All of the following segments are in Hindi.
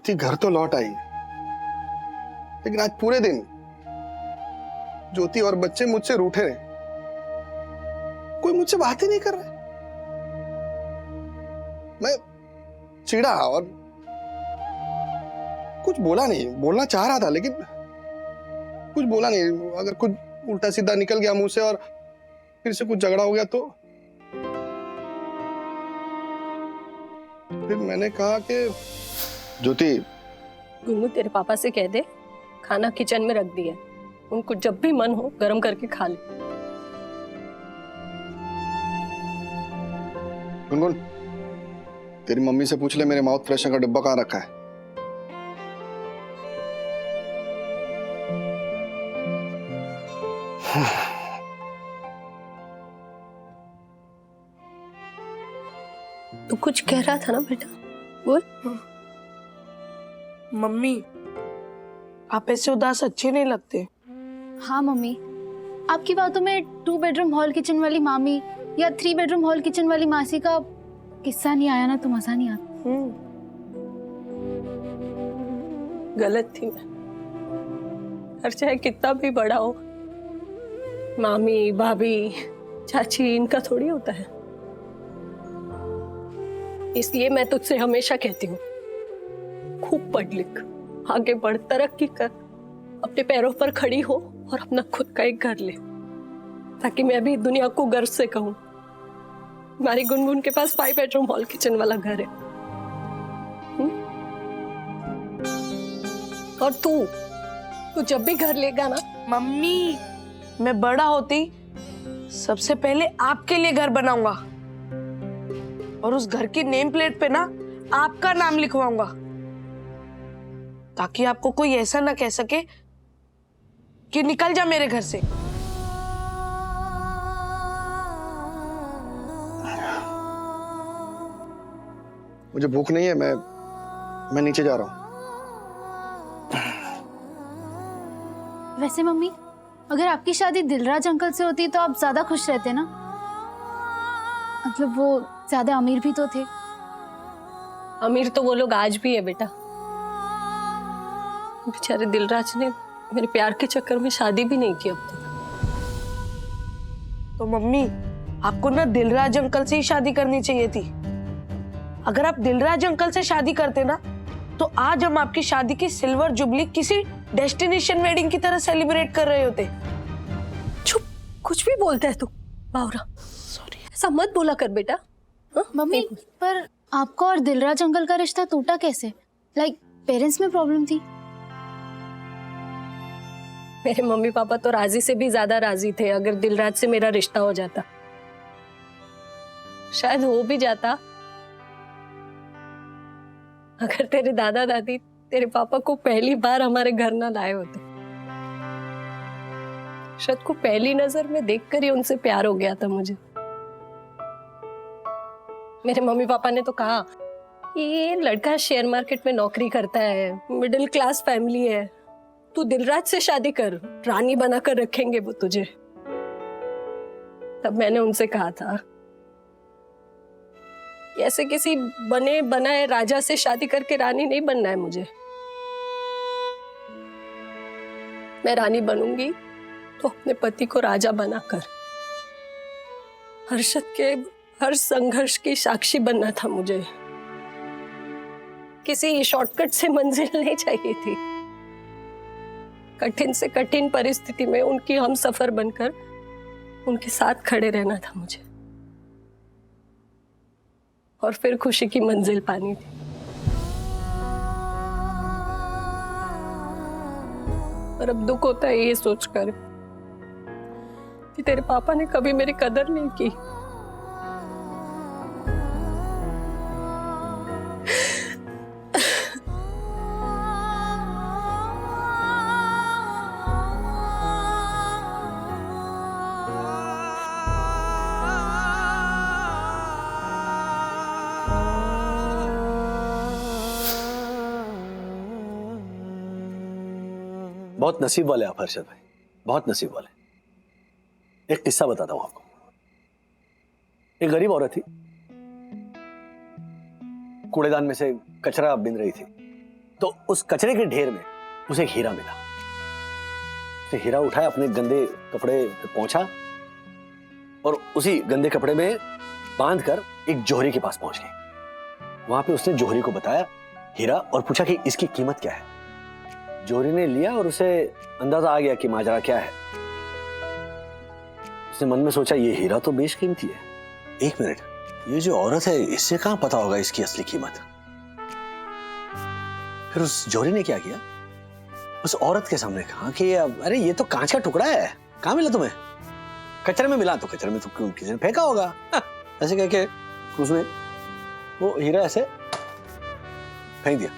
ज्योति घर तो लौट आई, लेकिन आज पूरे दिन ज्योति और बच्चे मुझसे रूठे रहे। कोई मुझसे बात ही नहीं कर रहा। मैं चिढ़ा और कुछ बोला नहीं। बोलना चाह रहा था लेकिन कुछ बोला नहीं। अगर कुछ उल्टा सीधा निकल गया मुंह से और फिर से कुछ झगड़ा हो गया तो फिर मैंने कहा कि ज्योति, गुन्नू तेरे पापा से कह दे खाना किचन में रख दिया, उनको जब भी मन हो गरम करके खा ले। गुनगुन, तेरी मम्मी से पूछ ले मेरे माउथ फ्रेशनर का डिब्बा कहाँ रखा है। तू कुछ कह रहा था ना बेटा, बोल। मम्मी, आप ऐसे उदास अच्छे नहीं लगते। हाँ मम्मी, आपकी बातों में 2 बेडरूम हॉल किचन वाली मामी या 3 बेडरूम हॉल किचन वाली मासी का किस्सा नहीं आया ना तो मजा नहीं आता। गलत थी मैं। हर चाहे कितना भी बड़ा हो, मामी, भाभी, चाची, इनका थोड़ी होता है। इसलिए मैं तुझसे हमेशा कहती हूँ, खूब पढ़ लिख, आगे बढ़, तरक्की कर, अपने पैरों पर खड़ी हो और अपना खुद का एक घर ले, ताकि मैं भी दुनिया को गर्व से कहूँ हमारी गुनगुन के पास 5 बेडरूम हॉल किचन वाला घर है। और तू जब भी घर लेगा ना। मम्मी, मैं बड़ा होती सबसे पहले आपके लिए घर बनाऊंगा और उस घर की नेम प्लेट पे ना आपका नाम लिखवाऊंगा, ताकि आपको कोई ऐसा ना कह सके कि निकल जा मेरे घर से। मुझे भूख नहीं है, मैं नीचे जा रहा हूँ। वैसे मम्मी, अगर आपकी शादी दिलराज अंकल से होती तो आप ज्यादा खुश रहते ना। मतलब वो ज्यादा अमीर भी तो थे। अमीर तो वो लोग आज भी है बेटा। बेचारे दिलराज ने मेरे प्यार के चक्कर में शादी भी नहीं की अब तक। तो मम्मी, आपको ना दिलराज अंकल से ही शादी करनी चाहिए थी। अगर आप दिलराज अंकल से शादी करते ना तो आज हम आपकी शादी की सिल्वर जुबली किसी डेस्टिनेशन वेडिंग की तरह सेलिब्रेट कर रहे होते। चुप, कुछ भी बोलता है तू बावरा। सॉरी, ऐसा मत बोला कर बेटा। मम्मी, पर आपका और दिलराज अंकल का रिश्ता टूटा कैसे? लाइक पेरेंट्स में प्रॉब्लम थी? मेरे मम्मी पापा तो राजी से भी ज्यादा राजी थे अगर दिलराज से मेरा रिश्ता हो जाता। शायद हो भी जाता अगर तेरे दादा दादी तेरे पापा को पहली बार हमारे घर ना लाए होते। शायद को पहली नजर में देखकर ही उनसे प्यार हो गया था मुझे। मेरे मम्मी पापा ने तो कहा ये लड़का शेयर मार्केट में नौकरी करता है, मिडिल क्लास फैमिली है, तू दिलराज से शादी कर, रानी बनाकर रखेंगे वो तुझे। तब मैंने उनसे कहा था ऐसे किसी बने बनाए राजा से शादी करके रानी नहीं बनना है मुझे। मैं रानी बनूंगी तो अपने पति को राजा बनाकर। हर्षद के हर संघर्ष की साक्षी बनना था मुझे। किसी शॉर्टकट से मंजिल नहीं चाहिए थी। कठिन से कठिन परिस्थिति में उनकी हमसफर बनकर उनके साथ खड़े रहना था मुझे, और फिर खुशी की मंजिल पानी थी। और अब दुख होता है ये सोचकर कि तेरे पापा ने कभी मेरी कदर नहीं की। बहुत नसीब वाले आप हर्षद भाई, बहुत नसीब वाले। एक किस्सा बताता हूं आपको। एक गरीब औरत थी, कूड़ेदान में से कचरा बिन रही थी। तो उस कचरे के ढेर में उसे एक हीरा मिला। उसने हीरा उठाया, अपने गंदे कपड़े पे पहुंचा और उसी गंदे कपड़े में बांधकर एक जौहरी के पास पहुंच गई। वहां पे उसने जौहरी को बताया हीरा और पूछा कि इसकी कीमत क्या है। जौहरी ने लिया और उसे अंदाजा आ गया कि माजरा क्या है। उसने मन में सोचा ये हीरा तो बेशकीमती है। एक मिनट, ये जो औरत है इससे कहां पता होगा इसकी असली कीमत। फिर उस जौहरी ने क्या किया, उस औरत के सामने कहा कि अरे ये तो कांच का टुकड़ा है, कहां मिला तुम्हें? कचरे में मिला। तो कचरे में तो किसी ने फेंका होगा। ऐसे कह के उसने वो हीरा ऐसे फेंक दिया।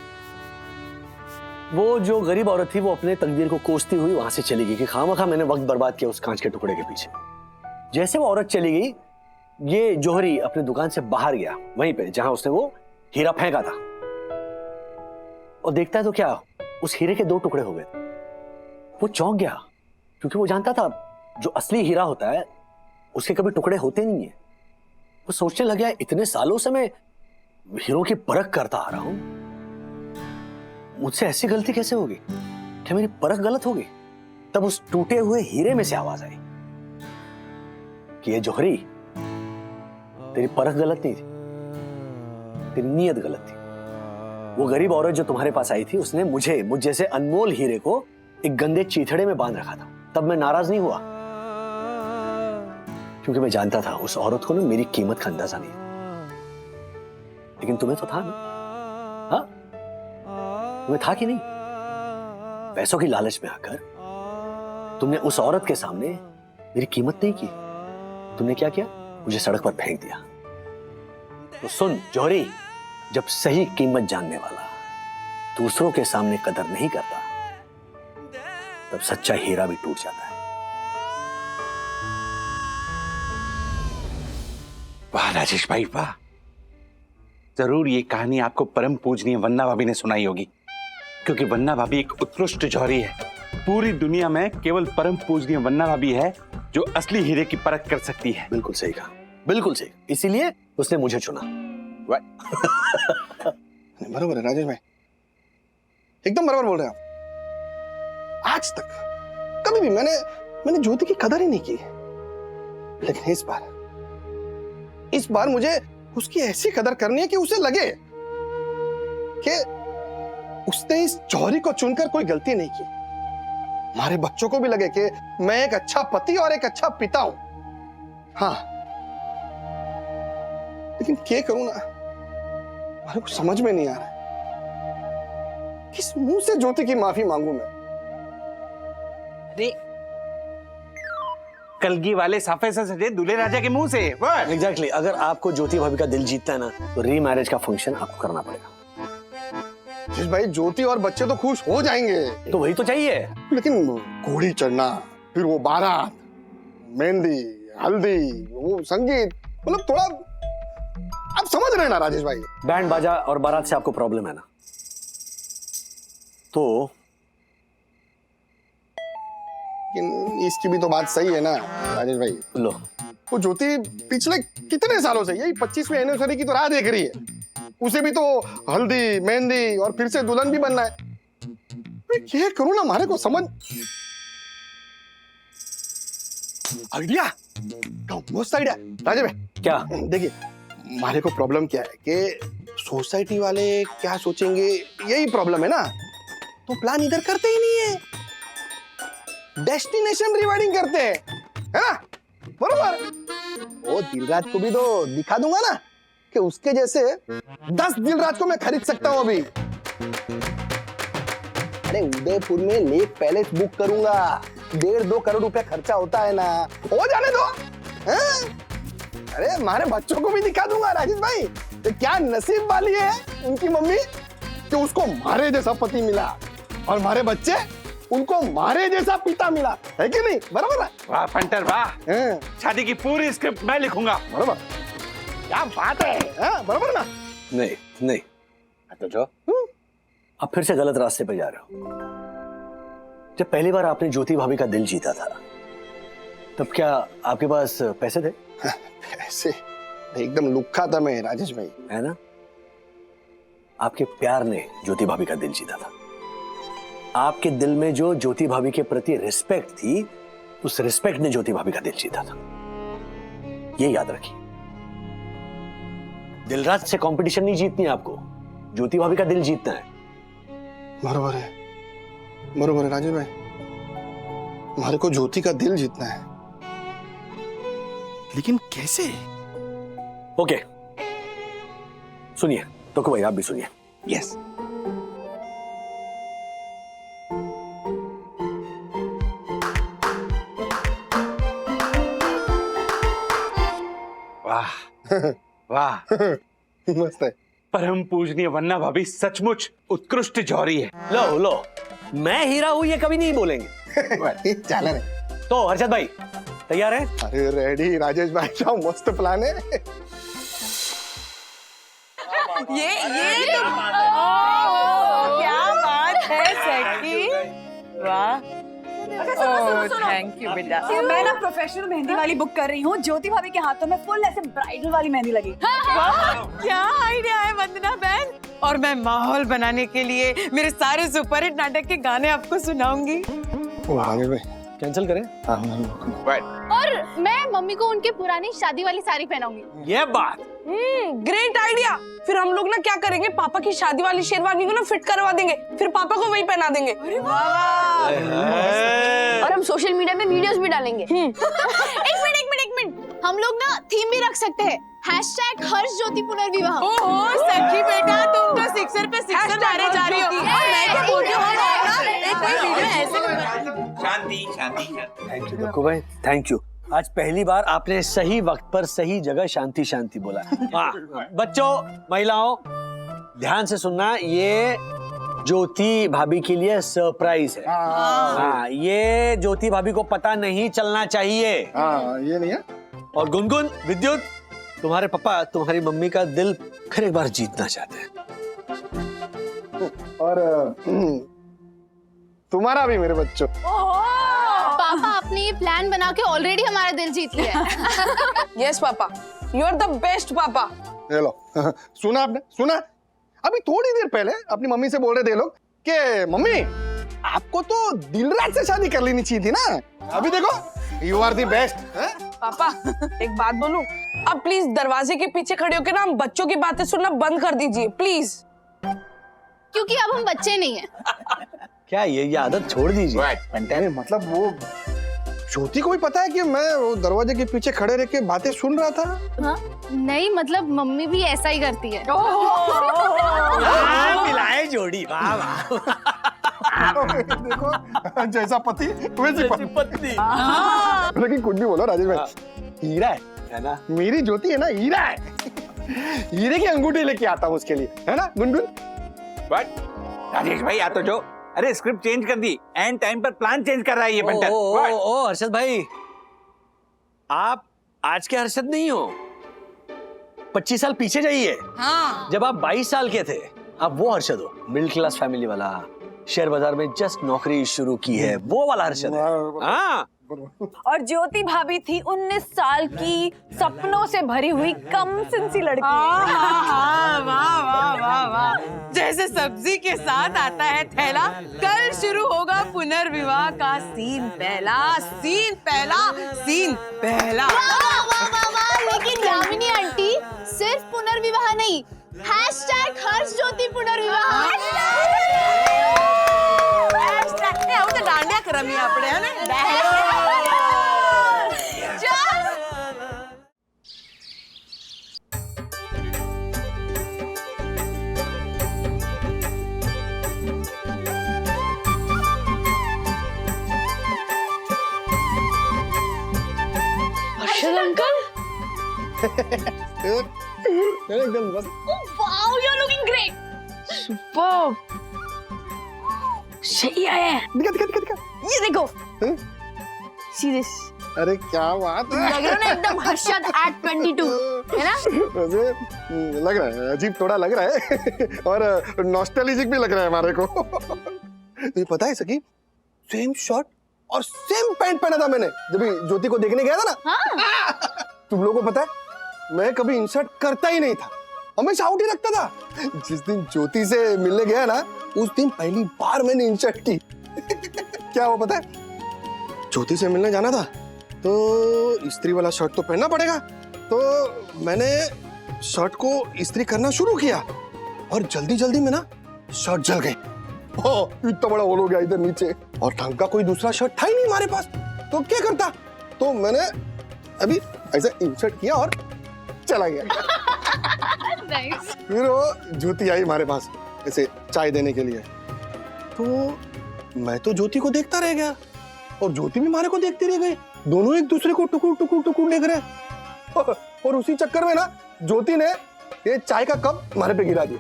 वो जो गरीब औरत थी वो अपने तकदीर को कोसती हुई वहां से चली गई कि खामखा मैंने वक्त बर्बाद किया उस कांच के टुकड़े के पीछे। जैसे वो औरत चली गई, ये जौहरी अपने दुकान से बाहर गया, वहीं पे जहां उसने वो हीरा फेंका था, और देखता है तो क्या, उस हीरे के 2 टुकड़े हो गए। वो चौंक गया क्योंकि वो जानता था जो असली हीरा होता है उसके कभी टुकड़े होते नहीं है। वो सोचने लग गया इतने सालों से मैं हीरों की परख करता आ रहा हूं, मुझसे ऐसी गलती कैसे होगी? क्या मेरी परख गलत होगी? तब उस टूटे हुए हीरे में से आवाज आई कि ये जौहरी, तेरी परख गलत नहीं थी, तेरी नीयत गलत थी। वो गरीब औरत जो तुम्हारे पास आई थी उसने मुझ जैसे अनमोल हीरे को एक गंदे चीथड़े में बांध रखा था। तब मैं नाराज नहीं हुआ क्योंकि मैं जानता था उस औरत को ना मेरी कीमत का अंदाजा नहीं। लेकिन तुम्हें तो था ना? हाँ, तुम्हें था कि नहीं? पैसों की लालच में आकर तुमने उस औरत के सामने मेरी कीमत नहीं की। तुमने क्या किया? मुझे सड़क पर फेंक दिया। तो सुन जौहरी, जब सही कीमत जानने वाला दूसरों के सामने कदर नहीं करता तब सच्चा हीरा भी टूट जाता है। वाह राजेश भाई वाह, जरूर ये कहानी आपको परम पूजनीय वन्ना भाभी ने सुनाई होगी, क्योंकि वन्ना भाभी एक उत्कृष्ट जौहरी है। पूरी दुनिया में केवल परम पूजनीय वन्ना भाभी है जो असली हीरे की परख कर सकती है। बिल्कुल सही कहा, बिल्कुल सही। इसीलिए उसने मुझे चुना। बराबर है राजेश भाई, एकदम बराबर बोल रहे हैं आप। आज तक कभी भी मैंने ज्योति की कदर ही नहीं की, लेकिन इस बार मुझे उसकी ऐसी कदर करनी है कि उसे लगे कि उसने इस जौहरी को चुनकर कोई गलती नहीं की। हमारे बच्चों को भी लगे कि मैं एक अच्छा पति और एक अच्छा पिता हूं। हाँ, लेकिन क्या करूं ना, मेरे को समझ में नहीं आ रहा किस मुंह से ज्योति की माफी मांगू मैं। अरे कलगी वाले साफे से सजे दूल्हे राजा के मुंह से। एग्जैक्टली। अगर आपको ज्योति भाभी का दिल जीतना है ना तो रीमैरिज का फंक्शन आपको करना पड़ेगा। जिस भाई ज्योति और बच्चे तो खुश हो जाएंगे, तो वही तो चाहिए। लेकिन घोड़ी चढ़ना, फिर वो बारात, मेहंदी, हल्दी, वो संगीत, मतलब थोड़ा आप समझ रहे हैं ना राजेश भाई। बैंड बाजा और बारात से आपको प्रॉब्लम है ना, तो लेकिन इसकी भी तो बात सही है ना राजेश भाई। लो, वो ज्योति पिछले कितने सालों से यही 25वीं एनिवर्सरी की तो राह देख रही है। उसे भी तो हल्दी, मेहंदी और फिर से दुल्हन भी बनना है। मैं क्या करूं ना, हमारे को समझ। आइडिया, मस्त आइडिया राजेश भाई। क्या? देखिए, हमारे को प्रॉब्लम क्या है कि सोसाइटी वाले क्या सोचेंगे, यही प्रॉब्लम है ना। तो प्लान इधर करते ही नहीं है, डेस्टिनेशन रिवाइडिंग करते हैं, है ना? बरोबर। वो दिलराज को भी तो दिखा दूंगा ना कि उसके जैसे 10 दिलराज को मैं खरीद सकता हूं अभी। अरे उदयपुर में लेक पैलेस बुक करूंगा, 1.5-2 करोड़ रुपए खर्चा होता है ना, हो जाने दो। अरे हमारे बच्चों को भी दिखा दूंगा राजेश भाई, तो क्या नसीब वाली है उनकी मम्मी कि उसको मारे जैसा पति मिला, और हमारे बच्चे उनको मारे जैसा पिता मिला, है कि नहीं? बराबर है। वाह फंटर वाह, शादी की पूरी स्क्रिप्ट मैं लिखूंगा। बराबर, क्या बात है, बराबर ना? नहीं तो जो आप फिर से गलत रास्ते पे जा रहे हो। जब पहली बार आपने ज्योति भाभी का दिल जीता था तब क्या आपके पास पैसे थे? पैसे एकदम लुक्खा था मैं राजेश भाई, है ना? आपके प्यार ने ज्योति भाभी का दिल जीता था। आपके दिल में जो ज्योति भाभी के प्रति रिस्पेक्ट थी, उस रिस्पेक्ट ने ज्योति भाभी का दिल जीता था। ये याद रखिए, दिलराज से कंपटीशन नहीं जीतनी है आपको, ज्योति भाभी का दिल जीतना है। बरोबर है, बरोबर है राजेश भाई, हमारे को ज्योति का दिल जीतना है, लेकिन कैसे? ओके, सुनिए तो भाई, आप भी सुनिए। यस। वाह वाह, मस्त है। परम पूजनीय वन्ना भाभी सचमुच उत्कृष्ट जौहरी है। लो लो, मैं हीरा हूं ये कभी नहीं बोलेंगे। चला रे। तो हर्षद भाई तैयार है? अरे रेडी राजेश भाई, क्या मस्त प्लान है। ये तो क्या बात है सखी, वाह। थैंक यू बेटा। मैं ना प्रोफेशनल मेहंदी वाली बुक कर रही हूँ। ज्योति भाभी के हाथों में फुल ऐसे ब्राइडल वाली मेहंदी लगी। क्या आइडिया है वंदना बहन। और मैं माहौल बनाने के लिए मेरे सारे सुपरहिट नाटक के गाने आपको सुनाऊंगी। राजेश भाई कैंसिल करें? और मैं मम्मी को उनके पुरानी शादी वाली साड़ी पहनाऊंगी। ये बात ग्रेट आइडिया। फिर हम लोग ना क्या करेंगे, पापा की शादी वाली शेरवानी को ना फिट करवा देंगे, फिर पापा को वही पहना देंगे। और हम सोशल मीडिया पे वीडियोस भी डालेंगे। एक मिनट, हम लोग ना थीम भी रख सकते हैं, #हर्ष ज्योति पुनर्विवाह। ओहो सखी बेटा, तुम तो सिक्सर पे सिक्सर मारे जा रही हो। और मैं क्या बोल रही हूँ, एक कोई वीडियो ऐसे शांति शांति। थैंक यू दक्कू भाई, थैंक यू। आज पहली बार आपने सही वक्त पर सही जगह शांति शांति बोला। हाँ, बच्चों महिलाओं ध्यान से सुनना, ये ज्योति भाभी के लिए सरप्राइज है। हाँ, ये ज्योति भाभी को पता नहीं चलना चाहिए। हाँ, ये नहीं है। और गुनगुन, विद्युत, तुम्हारे पापा तुम्हारी मम्मी का दिल फिर एक बार जीतना चाहते हैं। और तुम्हारा भी मेरे बच्चों। पापा आपने ये प्लान बना के ऑलरेडी हमारा दिल जीत लिया है। Yes papa, you are the best पापा। ये लो, सुना आपने, सुना? अभी थोड़ी देर पहले अपनी मम्मी से बोल रहे थे लोग कि मम्मी आपको तो दिलराज से शादी कर लेनी चाहिए थी ना। अभी देखो, यू आर द बेस्ट। पापा एक बात बोलूं, अब प्लीज दरवाजे के पीछे खड़े होकर ना हम बच्चों की बातें सुनना बंद कर दीजिए प्लीज। क्योंकि अब हम बच्चे नहीं हैं। क्या ये आदत छोड़ दीजिए। मतलब वो ज्योति को भी पता है कि मैं वो दरवाजे के पीछे खड़े रह के बातें सुन रहा था। हाँ? नहीं मतलब मम्मी भी ऐसा ही करती है। मिलाए जोड़ी, वाह वाह। देखो, जैसा पति वैसी पत्नी। हाँ। लेकिन कुछ भी बोलो राजेश भाई, हीरा है ना? मेरी ज्योति है ना, हीरा है। हीरे की अंगूठी लेके आता हूँ उसके लिए, है ना गुनगुन? राजेश भाई आ तो जो, अरे स्क्रिप्ट चेंज कर दी, एंड टाइम पर प्लान चेंज कर रहा है ये बंटर। ओ हर्षद भाई, आप आज के हर्षद नहीं हो, 25 साल पीछे जाइए। हाँ। जब आप 22 साल के थे, आप वो हर्षद हो, मिडिल क्लास फैमिली वाला, शेयर बाजार में जस्ट नौकरी शुरू की है, वो वाला हर्षद है। हाँ। और ज्योति भाभी थी 19 साल की, सपनों से भरी हुई कम सिंसी लड़की। वाह वाह वाह वाह, जैसे सब्जी के साथ आता है थैला, कल शुरू होगा पुनर्विवाह का सीन पहला, सीन पहला, सीन पहला। वाह वाह वाह वाह, लेकिन यामिनी आंटी सिर्फ पुनर्विवाह नहीं, #हर्ष ज्योति पुनर्विवाह। डांडिया करमी आपने है ना। हर्षद अंकल, एकदम बस। Wow, you are looking great. Super, सही आया। दिखा दिखा दिखा दिखा। ये देखो, सी दिस। अरे क्या बात है। लग रहा है ना एकदम हर्षद at 22, है ना? वैसे लग रहा है, अजीब थोड़ा लग रहा है और नॉस्टैल्जिक भी लग रहा है हमारे को। तुझे पता है सकी, सेम शर्ट और सेम पैंट पहना था मैंने जब ज्योति को देखने गया था ना। हाँ? तुम लोगों को पता है, मैं कभी इंसर्ट करता ही नहीं था, हमेशा आउट ही रखता था। जिस दिन ज्योति से मिलने गया ना, उस दिन पहली बार मैंने इंसर्ट की। क्या हुआ पता है? ज्योति से मिलने जाना था तो इस्त्री वाला शर्ट तो पहनना पड़ेगा, तो मैंने शर्ट को इस्त्री करना शुरू किया और जल्दी जल्दी में ना शर्ट जल गई। इतना बड़ा होल हो गया इधर नीचे, और ढंग का कोई दूसरा शर्ट था ही नहीं हमारे पास, तो क्या करता? तो मैंने अभी ऐसा इंसर्ट किया और चला गया। फिर वो ज्योति आई हमारे पास ऐसे चाय देने के लिए, तो मैं तो ज्योति को देखता रह गया और ज्योति भी हमारे को देखती रह गई। दोनों एक दूसरे को टुकुर टुकुर टुकुर देख रहे, और उसी चक्कर में ना ज्योति ने ये चाय का कप हमारे पे गिरा दिया।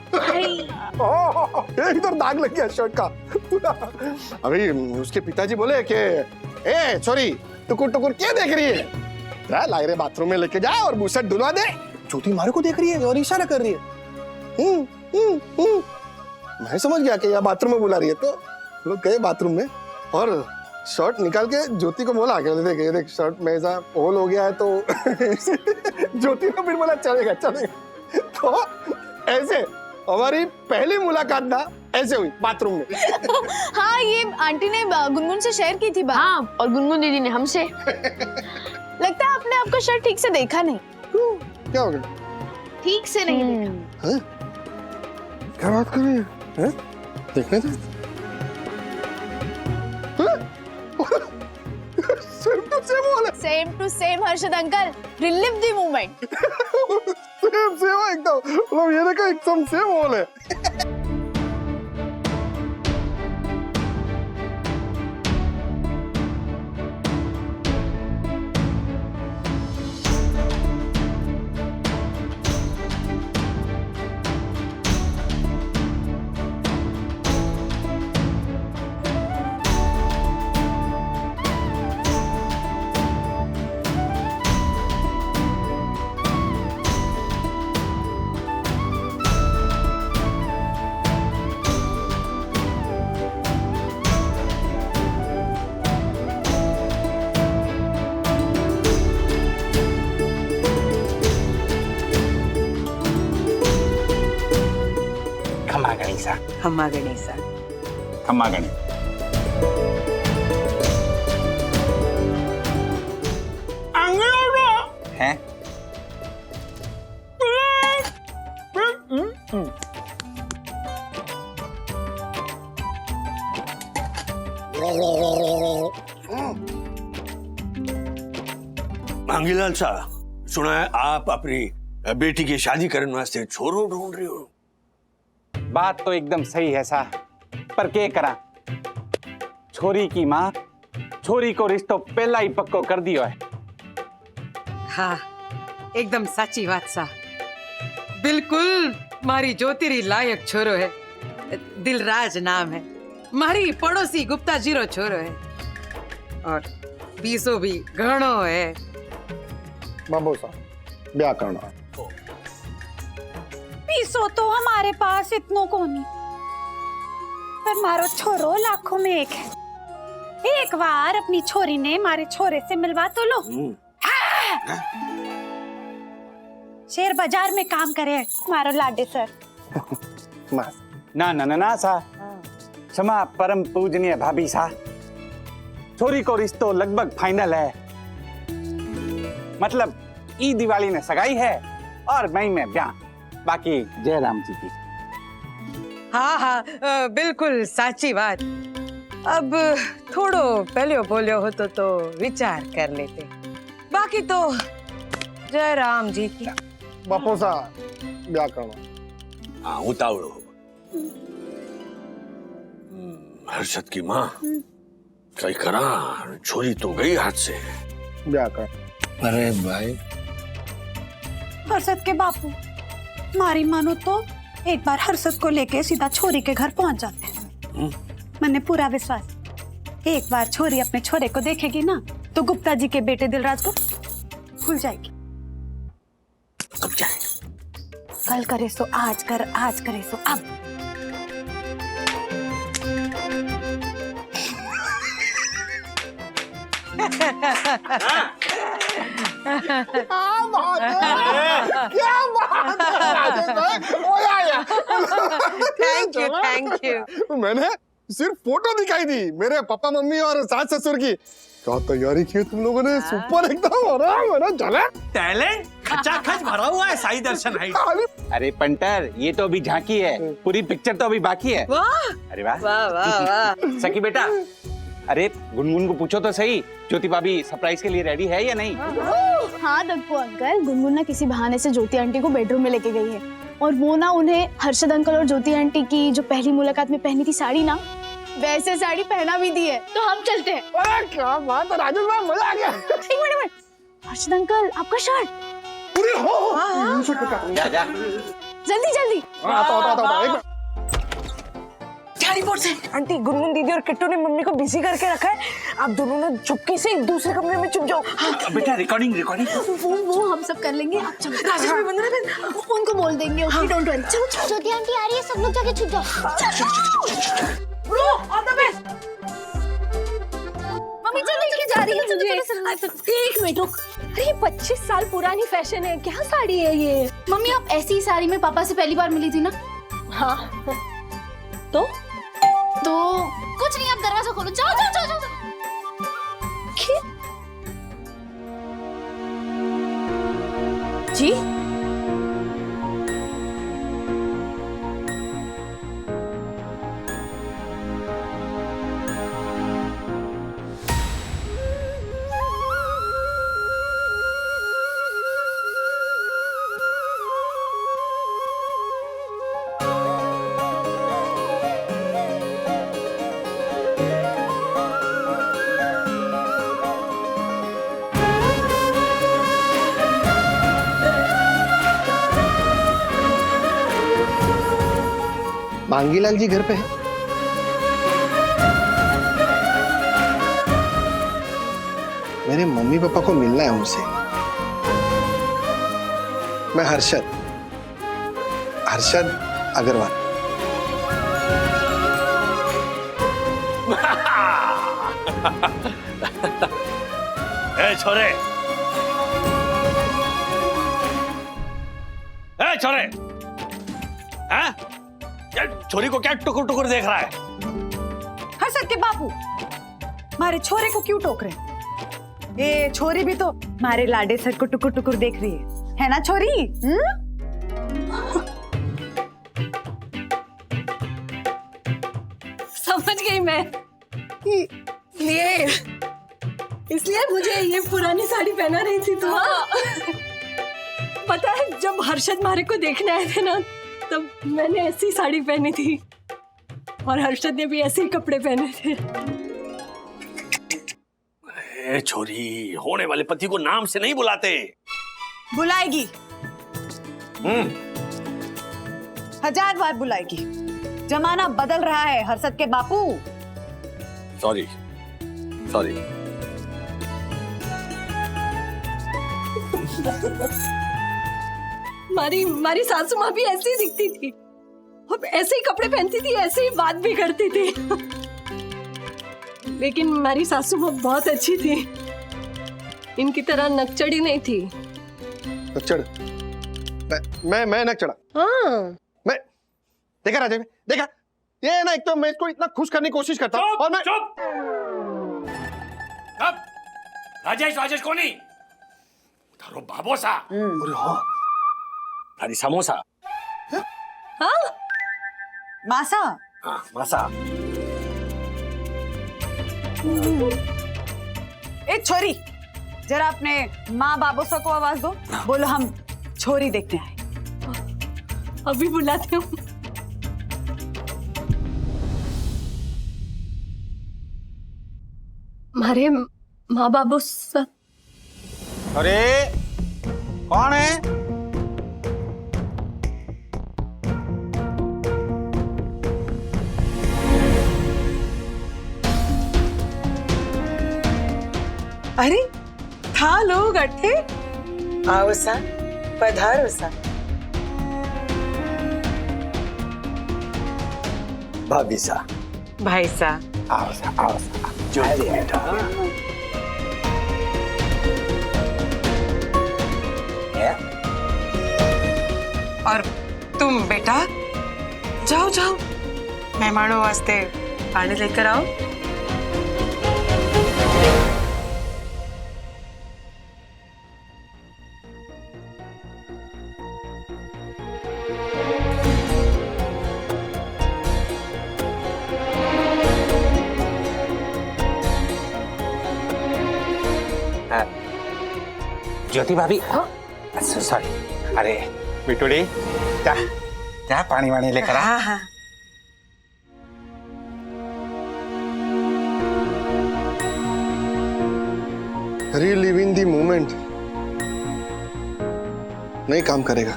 इधर दाग लग गया शर्ट का। अभी उसके पिताजी बोले कि ए छोरी, टुकुर टुकुर क्या देख रही है? लाइरे बाथरूम में लेके जाए और बुशर्ट धुलवा दे। ज्योति हमारे को देख रही है और इशारा कर रही है। मैं समझ गया कि यह बाथरूम में बुला रही है, तो लोग गए बाथरूम में और शर्ट निकाल के ज्योति को बोला कि देख देख शर्ट में ऐसा होल हो गया है। तो ज्योति ने फिर बोला चलेगा चलेगा। तो ऐसे हमारी पहली मुलाकात ना ऐसे हुई बाथरूम में। हाँ, ये आंटी ने गुनगुन से शेयर की थी बात। हाँ, और गुनगुन दीदी ने हमसे। लगता है आपने आपका शर्ट ठीक से देखा नहीं। क्या हो गया? ठीक से नहीं देखा। हैं? क्या बात कर रही है? देखने दे। Same to same Harshad uncle, relive the moment. Same एकदम, मतलब ये देखो एकदम सेम होल है। खम्मा गणेशा। खम्मा गणी। हैं? मांगीलाल साहब, सुना है आप अपनी बेटी की शादी करने वास्ते छोरो ढूंढ रहे हो। बात तो एकदम सही है सा, पर क्या करा? छोरी की माँ छोरी को रिश्तो पहला ही पक्को कर दियो है। हाँ, एकदम साची बात सा। बिल्कुल मारी ज्योतिरी लायक छोरो है। दिलराज नाम है। मारी पड़ोसी गुप्ता जीरो छोरो है और बीसो भी घणो है। बाबू साहब, ब्याह करना। पीसो तो हमारे पास इतनों को नहीं, पर मारो छोरो लाखों में एक है। एक बार अपनी छोरी ने मारे छोरे से मिलवा तो लो। शेर बाजार में काम करे मारो लाडे सर। ना ना ना ना सा, क्षमा परम पूजनीय भाभी सा, छोरी को रिश्तो लगभग फाइनल है। मतलब ई दिवाली में सगाई है और मई में ब्याह। बाकी जय राम जी की। हाँ हाँ, बिल्कुल साची बात। अब थोड़ो पहले बोलियो हो तो विचार कर लेते। बाकी तो जय राम जी की। बापू साहब, ब्याह करना। हाँ, उतावड़ो। हर्षद की माँ कई करा, छोरी तो गई हाथ से। ब्याह कर। अरे भाई, हर्षद के बापू, मारी मानो तो एक बार हर्षद को लेके सीधा छोरी के घर पहुंच जाते हैं। मैंने पूरा विश्वास, एक बार छोरी अपने छोरे को देखेगी ना तो गुप्ता जी के बेटे दिलराज को भूल जाएगी। कब जाए? कल करे सो आज कर, आज करे सो अब। बात है, क्या बात है राजेश भाई, ओ या थैंक यू मैंने सिर्फ फोटो दिखाई दी मेरे पापा मम्मी और सास ससुर की। क्या तैयारी की है तुम लोगों ने, सुपर एकदम। अरे चले टैलेंट खचाखच भरा हुआ है साई दर्शन हाइट। अरे पंटर, ये तो अभी झांकी है, पूरी पिक्चर तो अभी बाकी है। वाह अरे वाह वाह वाह वाह। सखी बेटा, अरे गुनगुन को पूछो तो सही, ज्योति भाभी सरप्राइज के लिए रेडी है या नहीं? हाँ दक्कू अंकल, गुनगुन ना किसी बहाने से ज्योति आंटी को बेडरूम में लेके गई है और वो ना उन्हें हर्षद अंकल और ज्योति आंटी की जो पहली मुलाकात में पहनी थी साड़ी ना, वैसे साड़ी पहना भी दी है। तो हम चलते हैं। अरे क्या बात है राजेश भाई, मजा आ गया। एक मिनट, हर्षद अंकल आपका शर्ट पूरी हो जा जा। जल्दी जल्दी। आता एक आंटी, गुनगुन दीदी और किट्टू ने मम्मी को बिजी करके रखा है, आप दोनों ने चुपके से एक दूसरे कमरे में छुप जाओ। बेटा रिकॉर्डिंग वो हम सब कर लेंगे। आप चलो, राजेश भाई बंद रहे, उनको बोल देंगे। Okay don't worry. चलो चलो, ज्योति आंटी आ रही है, सब लोग जाके छुप जाओ। मम्मी चल लेके जा रही है मुझे। एक मिनट रुक। अरे 25 साल पुरानी फैशन है, क्या साड़ी है ये? मम्मी आप ऐसी ही साड़ी में पापा से पहली बार मिली थी ना? हाँ तो कुछ नहीं, आप दरवाजा खोलो। जाओ जाओ जाओ जाओ, जाओ। जी मांगीलाल जी घर पे है? मेरे मम्मी पापा को मिलना है उनसे। मैं हर्षद अग्रवाल। ए छोरे, हाँ? यार छोरी को क्या टुकुर टुकुर देख रहा है? हर्षद के बापू, मारे छोरे को क्यों टोक रहे? ये छोरी भी तो मारे लाडे सर को टुकुर टुकुर देख रही है ना छोरी? समझ गई मैं। ये इसलिए मुझे ये पुरानी साड़ी पहना रही थी तो। पता है जब हर्षद मारे को देखने आए थे ना, तब मैंने ऐसी साड़ी पहनी थी और हर्षद ने भी ऐसे ही कपड़े पहने थे। ए छोरी, होने वाले पति को नाम से नहीं बुलाते। बुलाएगी, 1000 बार बुलाएगी। जमाना बदल रहा है हर्षद के बापू। सॉरी मारी सासू माँ भी ऐसी ही दिखती थी और ऐसे ही कपड़े पहनती थी, ऐसे ही बात भी करती थी। लेकिन हमारी सासू माँ बहुत अच्छी थी, इनकी तरह नकचड़ी नहीं थी। नकचड़? मैं नकचड़ा? हाँ। मैं देखा राजेश, देखा ये ना, एक तो मैं इसको इतना खुश करने की कोशिश करता हूँ और मैं अब राजेश को नहीं, थारो बाबोसा। अरे हाँ, थारी समोसा। हाँ मासा, हाँ मासा। ए छोरी, जरा अपने माँ बाबोसा को आवाज दो, बोलो हम छोरी देखने आए। अभी बुलाती हूँ। हमारे माँ बाबू सब। अरे कौन है? अरे था लोग अट्ठे, आओ सा, पधारो सा। भाभी सा, भाई सा, आओ सा, ज्योति बेटा। और तुम बेटा जाओ जाओ मेहमानों वास्ते पानी लेकर आओ। ज्योति भाभी, सॉरी, अरे बिटूड़ी, जा जा पानी वानी लेकर आ। हाँ हाँ रिलिविंग द मोमेंट नहीं काम करेगा।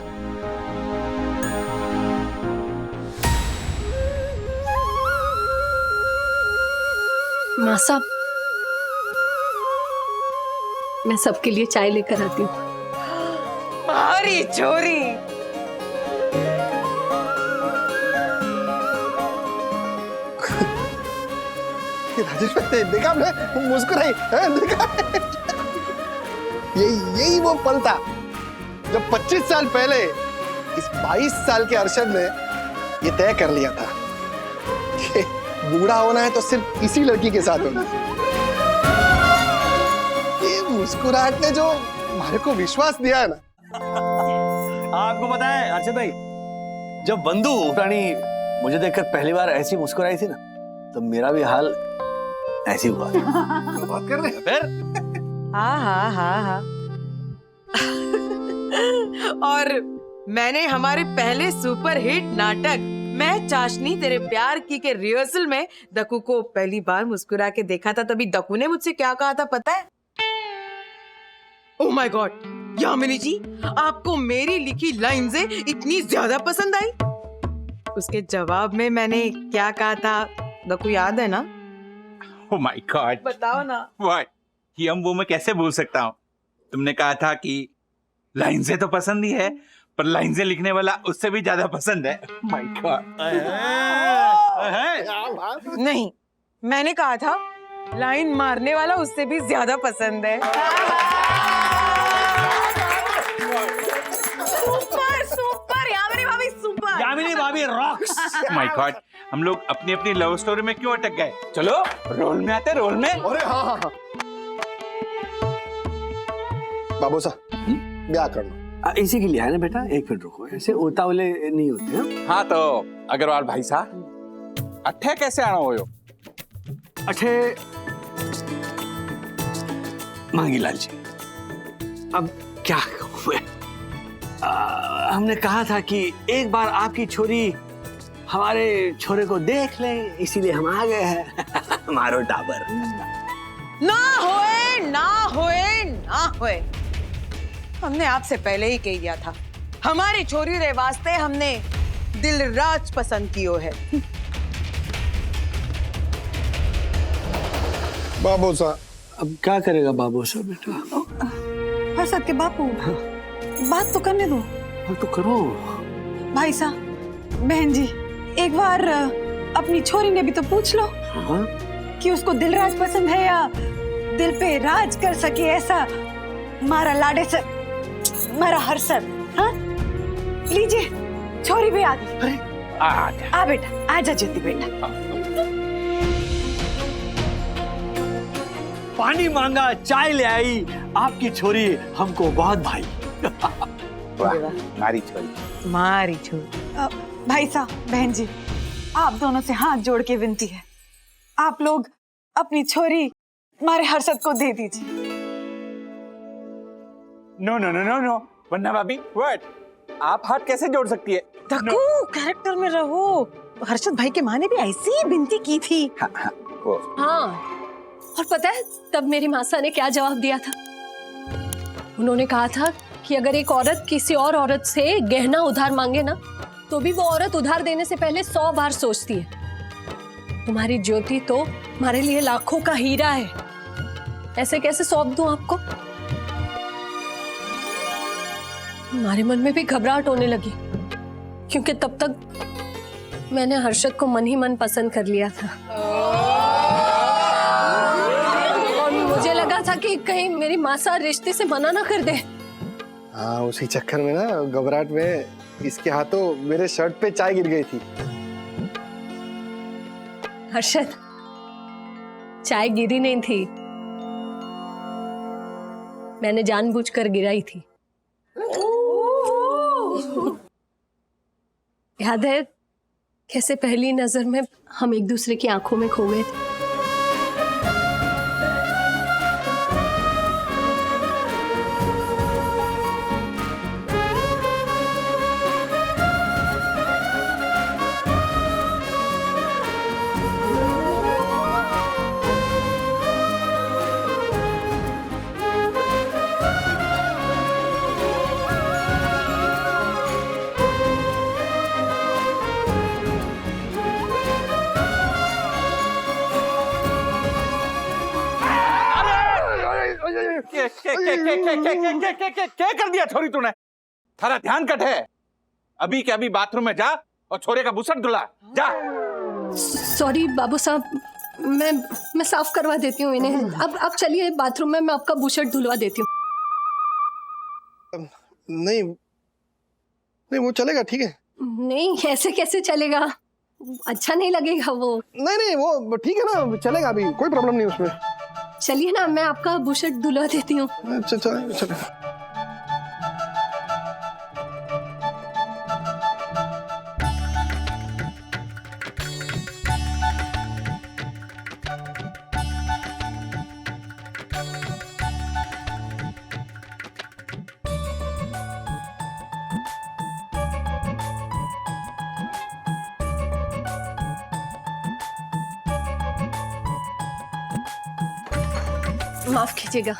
माँ साहब, मैं सबके लिए चाय लेकर आती हूँ। मारी चोरी। राजेश भाई देखा आपने, मुस्कुराई, देखा? यही वो पल था जब 25 साल पहले इस 22 साल के अरशद ने ये तय कर लिया था कि बूढ़ा होना है तो सिर्फ इसी लड़की के साथ होना है। ये मुस्कुराहट ने जो हमारे को विश्वास दिया है ना। आपको पता है अर्षद भाई, जब बंधु रानी मुझे देखकर पहली बार ऐसी मुस्कुराई थी ना, तो मेरा भी हाल ऐसी हुआ। बात कर रहे हैं फिर हाँ हाँ हाँ हाँ। और मैंने हमारे पहले सुपरहिट नाटक मैं चाशनी तेरे प्यार की के रिहर्सल में दकू को पहली बार मुस्कुरा के देखा था। तभी दकू ने मुझसे क्या कहा था पता है? ओह माय गॉड, यामिनी जी आपको मेरी लिखी लाइन से इतनी ज्यादा पसंद आई? उसके जवाब में मैंने क्या कहा था दकू, याद है ना? ओह माय गॉड, बताओ ना। व्हाट? कि हम वो मैं कैसे भूल सकता हूँ? तुमने कहा था कि लाइन से तो पसंद ही है, पर लाइन से लिखने वाला उससे भी ज्यादा पसंद है। My God. नहीं, मैंने कहा था लाइन मारने वाला उससे भी ज्यादा पसंद है। सुपर सुपर यामिनी भाभी, सुपर यामिनी भाभी रॉक्स। माय गॉड, हम लोग अपनी अपनी लव स्टोरी में क्यों अटक गए? चलो रोल में आते, रोल में। अरे हाँ हाँ हाँ बाबू साहब, ब्याह करना इसी के लिए है ना बेटा। एक मिनट रुको, ऐसे उतावले नहीं होते हैं। हाँ तो अग्रवाल भाई साहब, अट्ठे कैसे आना हो? अच्छे मांगीलाल जी, अब क्या कहूं मैं? हमने कहा था कि एक बार आपकी छोरी हमारे छोरे को देख ले, इसीलिए हम आ गए हैं। मारो टाबर। ना होए ना होए ना होए, हमने आपसे पहले ही कह दिया था हमारी छोरी रे वास्ते हमने दिलराज पसंद कियो है। बाबू साहब। अब क्या करेगा बाबू साहब बेटा? हर्षद के बापू, बात तो करने दो। हाँ तो करो। भाई साहब, बहन जी, एक बार अपनी छोरी ने भी तो पूछ लो हाँ? कि उसको दिलराज पसंद है या दिल पे राज कर सके ऐसा मारा लाडे से मारा हर्षद। हाँ लीजिए, छोरी भी आ गई। आ बेटा, आजा ज्योति बेटा। पानी मांगा चाय ले आई, आपकी छोरी हमको बहुत भाई। मारी छोरी, मारी छोरी। भाई साहब, बहन जी, आप दोनों से हाथ जोड़ के विनती है, आप लोग अपनी छोरी हमारे हर्षद को दे दीजिए। No no no no no, वन्ना भाभी, व्हाट? आप हाथ कैसे जोड़ सकती है? दकू, कैरेक्टर में रहो। हर्षद भाई के माँ ने भी ऐसी ही विनती की थी। हाँ, और पता है तब मेरी मासा ने क्या जवाब दिया था? उन्होंने कहा था कि अगर एक औरत किसी और औरत से गहना उधार मांगे ना, तो भी वो औरत उधार देने से पहले 100 बार सोचती है। तुम्हारी ज्योति तो हमारे लिए लाखों का हीरा है, ऐसे कैसे सौंप दूं आपको? हमारे मन में भी घबराहट होने लगी, क्योंकि तब तक मैंने हर्षद को मन ही मन पसंद कर लिया था। और मुझे लगा था कि कहीं मेरी मासा रिश्ते से मना ना कर दे। हाँ, उसी चक्कर में ना घबराहट में इसके हाथों मेरे शर्ट पे चाय गिर गई थी। हर्षद, चाय गिरी नहीं थी, मैंने जानबूझकर गिराई थी। याद है कैसे पहली नजर में हम एक दूसरे की आंखों में खो गए थे। क्या कर दिया छोरी तूने? थारा ध्यान कट है। अभी के अभी बाथरूम में जा और छोरे का बुसट धुला जा। सॉरी बाबू साहब, मैं साफ करवा देती हूँ इन्हें। अब चलिए बाथरूम में, मैं आपका बुशर्ट धुलवा देती हूँ। नहीं नहीं, वो चलेगा, ठीक है। नहीं, ऐसे कैसे चलेगा, अच्छा नहीं लगेगा वो। नहीं नहीं, वो ठीक है ना, चलेगा, अभी कोई प्रॉब्लम नहीं उसमें। चलिए ना, मैं आपका बुशर्ट धुलवा देती हूँ। अच्छा चल। माफ कीजिएगा,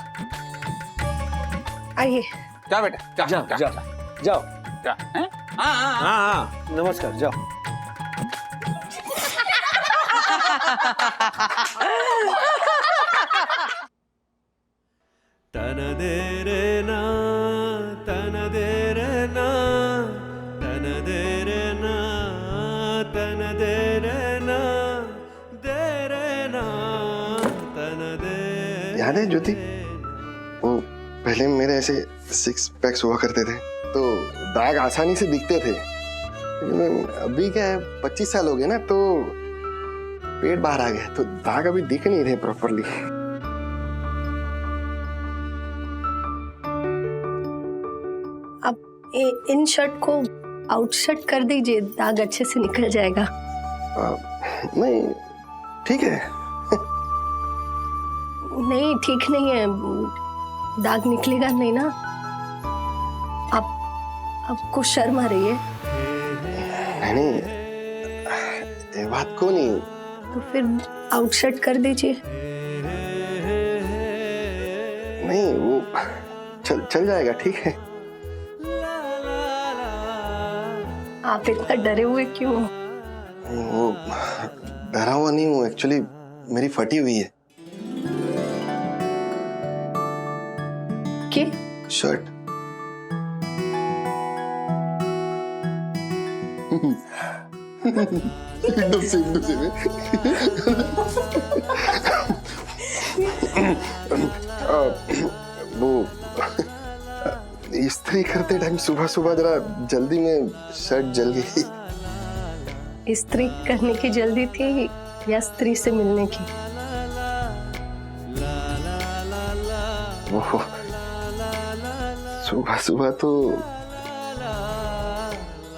आइए। जा बेटा, जा जा जा, जाओ। जा। हैं? हाँ, हाँ, नमस्कार, जाओ। तन दे रे ना, तन दे रे ना, तन दे रे ना, तन दे रे ना, दे रे ना, तन दे। याद है ज्योति, वो पहले मेरे ऐसे 6 पैक्स हुआ करते थे तो दाग आसानी से दिखते थे। अभी क्या है, 25 साल हो गए ना, तो पेट बाहर आ गया, तो दाग अभी दिख नहीं रहे प्रॉपरली। अब इन शर्ट को आउट शर्ट कर दीजिए, दाग अच्छे से निकल जाएगा। नहीं ठीक है। नहीं ठीक नहीं है, दाग निकलेगा नहीं ना। आपको शर्म आ रही है? नहीं, ये बात को नहीं। तो फिर आउट शर्ट कर दीजिए। नहीं, वो चल जाएगा, ठीक है। आप इतना डरे हुए क्यों? वो डरा हुआ नहीं हूँ, एक्चुअली मेरी फटी हुई है क्या? शर्ट। एकदम से वो इस्त्री करते टाइम सुबह सुबह जरा जल्दी में शर्ट जल गई। इस्त्री करने की जल्दी थी या स्त्री से मिलने की? वो सुबह सुबह तो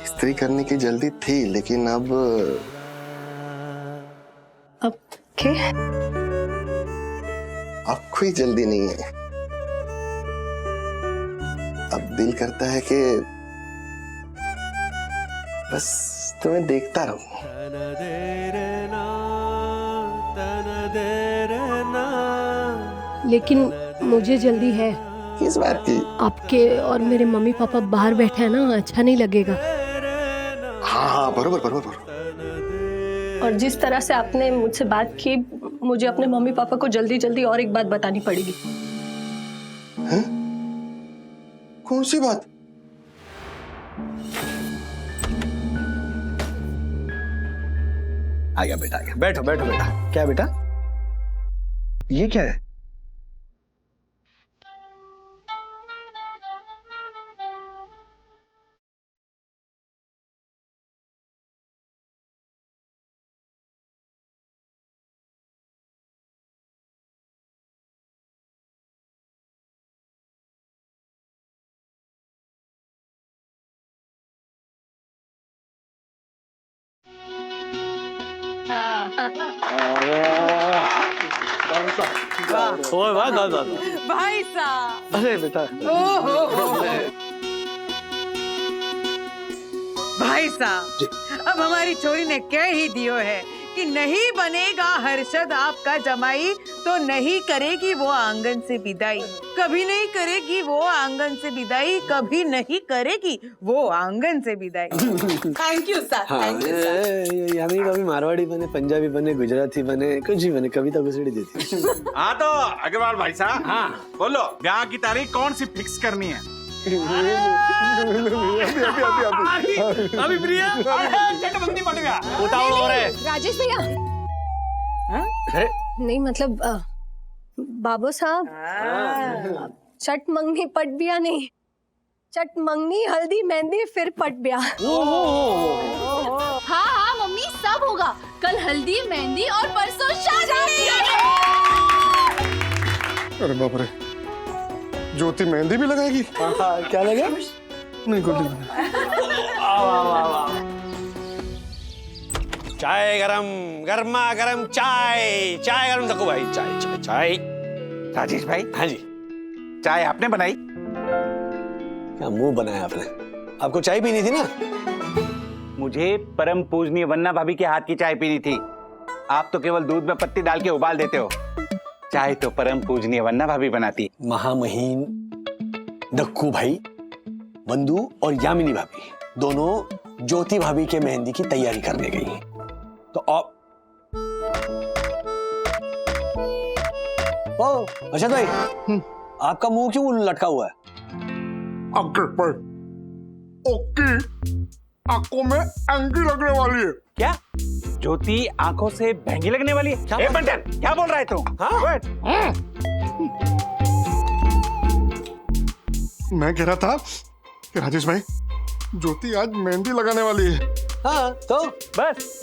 इस्त्री करने की जल्दी थी, लेकिन अब क्या? अब कोई जल्दी नहीं है। अब दिल करता है कि बस तुम्हें देखता रहूं। तन दे रे ना, तन दे रे ना। लेकिन मुझे जल्दी है। किस बात की? आपके और मेरे मम्मी पापा बाहर बैठे हैं ना, अच्छा नहीं लगेगा। हाँ बरोबर। और जिस तरह से आपने मुझसे बात की, मुझे अपने मम्मी पापा को जल्दी जल्दी और एक बात बतानी पड़ेगी। हैं? कौन सी बात? आ गया बेटा, आ गया। बैठो बेटा। क्या बेटा, ये क्या है? ओए वाह दादा। भाई साहब, अरे बेटा, भाई साहब, अब हमारी छोरी ने कह ही दियो है कि नहीं बनेगा हर्षद आपका जमाई तो नहीं करेगी वो आंगन से विदाई, कभी नहीं करेगी वो आंगन से विदाई, कभी नहीं करेगी वो आंगन से विदाई। Thank you sir, thank you sir. यानी कभी मारवाड़ी बने, पंजाबी बने, गुजराती बने, कुछ भी बने, कविता घुसड़ी देती। हाँ तो अग्रवाल भाई साहब, हाँ बोलो ब्याह की तारीख कौन सी फिक्स करनी है? अभी प्रिया उतावल हो रहे। राजेश भैया, अरे नहीं मतलब बाबू साहब, चट मंगनी पट बिया नहीं, चट मंगनी हल्दी मेहंदी फिर पट बिया। हाँ हाँ मम्मी, सब होगा। कल हल्दी मेहंदी और परसों शादी। अरे बाप रे, ज्योति मेहंदी भी लगाएगी? क्या लगा? नहीं कुछ नहीं। चाय गरम, गर्मा गरम चाय, चाय गरम सकू भाई, चाय चाय चाय। राजेश भाई, हाँ जी। चाय आपने बनाई? क्या मुंह बनाया आपने? आपको चाय पीनी थी ना? मुझे परम पूजनीय वन्ना भाभी के हाथ की चाय पीनी थी। आप तो केवल दूध में पत्ती डाल के उबाल देते हो। चाय तो परम पूजनीय वन्ना भाभी बनाती। महामहिम दक्कू भाई, बंधु और यामिनी भाभी दोनों ज्योति भाभी के मेहंदी की तैयारी करने गई हैं। तो ओ अशद भाई, आपका मुंह क्यों लटका हुआ है? ओके, आंखों में एंगी लगने वाली है। क्या ज्योति आंखों से महंगी लगने वाली है? ए बंटन, क्या बोल रहा है तू? हाँ? मैं कह रहा था कि राजेश भाई, ज्योति आज मेहंदी लगाने वाली है। हाँ तो बस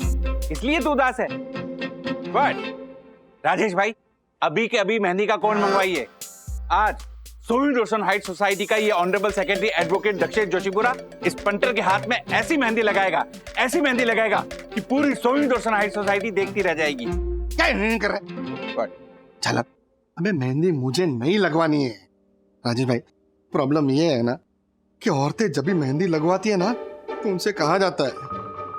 इसलिए तू उदास है? बट राजेश भाई, अभी के अभी मेहंदी का कौन मंगवाइए। आज सोहिन रोशन हाइट सोसाइटी का ये honourable secretary advocate Dakshesh Joshipura इस पंटर के हाथ में ऐसी मेहंदी लगाएगा, ऐसी मेहंदी लगाएगा कि पूरी सोहिन रोशन हाइट सोसाइटी देखती रह जाएगी। क्या नहीं कर रहे? चल, अबे मेहंदी मुझे नहीं लगवानी है राजेश भाई। प्रॉब्लम ये है ना कि औरतें जब भी मेहंदी लगवाती है ना, तो उनसे कहा जाता है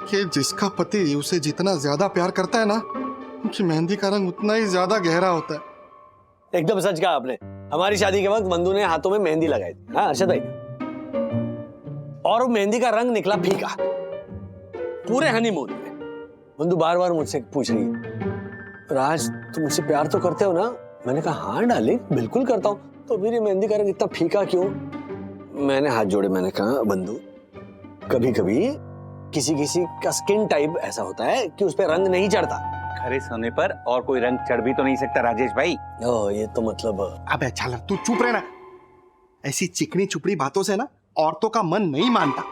कि जिसका पति उसे जितना ज्यादा प्यार करता है ना, उनकी मेहंदी का रंग उतना ही ज्यादा गहरा होता है। एकदम सच कहा आपने। हमारी शादी के वक्त बंधु ने हाथों में मेहंदी लगाई थी। हाँ अर्षद भाई, और वो मेहंदी का रंग निकला फीका। पूरे हनीमून में बंधु बार बार मुझसे पूछ रही है, राज तुम मुझसे प्यार तो करते हो ना? मैंने कहा हाँ डार्लिंग, बिल्कुल करता हूँ। तो फिर ये मेहंदी का रंग इतना फीका क्यों? मैंने हाथ जोड़े, मैंने कहा बंधु, कभी कभी किसी किसी का स्किन टाइप ऐसा होता है कि उस पर रंग नहीं चढ़ता। खरे सोने पर और कोई रंग चढ़ भी तो नहीं सकता राजेश भाई। ओ, ये तो मतलब। अबे अच्छा, तू चुप रहना। ऐसी चिकनी चुपड़ी बातों से ना औरतों का मन नहीं मानता।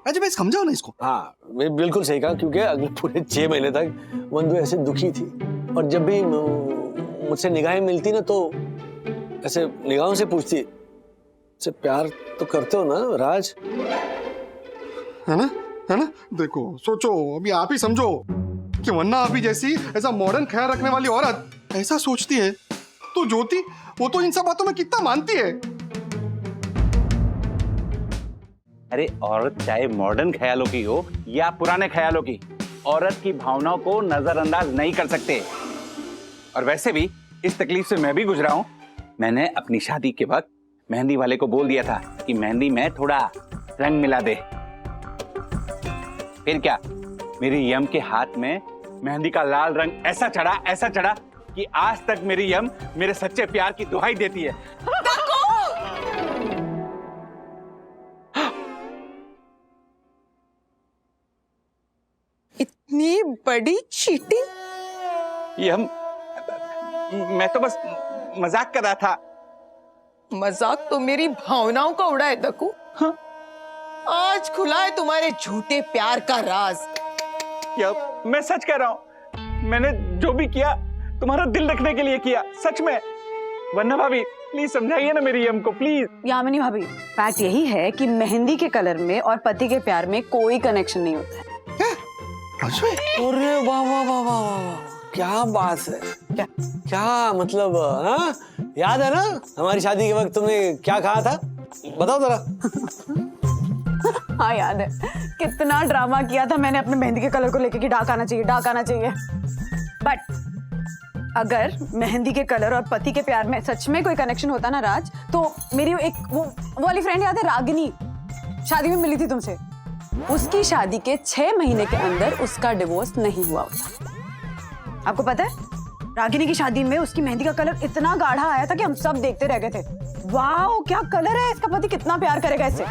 अजय भाई समझाओ ना इसको। हाँ बिल्कुल सही कहा, क्योंकि अगले पूरे 6 महीने तक बंधु ऐसे दुखी थी, और जब भी मुझसे निगाहें मिलती ना तो ऐसे निगाहों से पूछती, से प्यार तो करते हो ना राज? है ना, है ना? देखो सोचो, अभी आप ही समझो कि वन्ना आप ही जैसी ऐसा मॉडर्न ख्याल रखने वाली औरत ऐसा सोचती है, तो ज्योति वो तो इन सब बातों में कितना मानती है। अरे औरत चाहे मॉडर्न ख्यालों की हो या पुराने ख्यालों की, औरत की भावनाओं को नजरअंदाज नहीं कर सकते। और वैसे भी इस तकलीफ से मैं भी गुजरा हूं। मैंने अपनी शादी के वक्त मेहंदी वाले को बोल दिया था कि मेहंदी में थोड़ा रंग मिला दे। फिर क्या, मेरी यम के हाथ में मेहंदी का लाल रंग ऐसा चढ़ा कि आज तक मेरी यम मेरे सच्चे प्यार की दुहाई देती है। इतनी बड़ी चीटिंग! यम, मैं तो बस मजाक कर रहा था। मजाक तो मेरी भावनाओं का उड़ा है दक्कू। हाँ? आज खुला है तुम्हारे झूठे प्यार का राज। यम, मैं सच कह रहा हूँ, मैंने जो भी किया तुम्हारा दिल रखने के लिए किया, सच में। वन्ना भाभी प्लीज समझाइए ना मेरी यम को, प्लीज। यामिनी भाभी, फैक्ट यही है कि मेहंदी के कलर में और पति के प्यार में कोई कनेक्शन नहीं होता है। अरे वाह वाह वाह वाह वाह, क्या बात है, क्या क्या मतलब, हाँ? याद है ना हमारी शादी के वक्त तुमने क्या कहा था, बताओ जरा। हाँ याद है, कितना ड्रामा किया था मैंने अपने मेहंदी के कलर को लेके कि डार्क आना चाहिए, डार्क आना चाहिए। बट अगर मेहंदी के कलर और पति के प्यार में सच में कोई कनेक्शन होता ना राज, तो मेरी एक वो वाली फ्रेंड याद है रागिनी, शादी में मिली थी तुमसे, उसकी शादी के 6 महीने के अंदर उसका डिवोर्स नहीं हुआ होता। आपको पता है रागिनी की शादी में उसकी मेहंदी का कलर इतना गाढ़ा आया था कि हम सब देखते रह गए थे, वाओ क्या कलर है, इसका पति कितना प्यार करेगा इससे।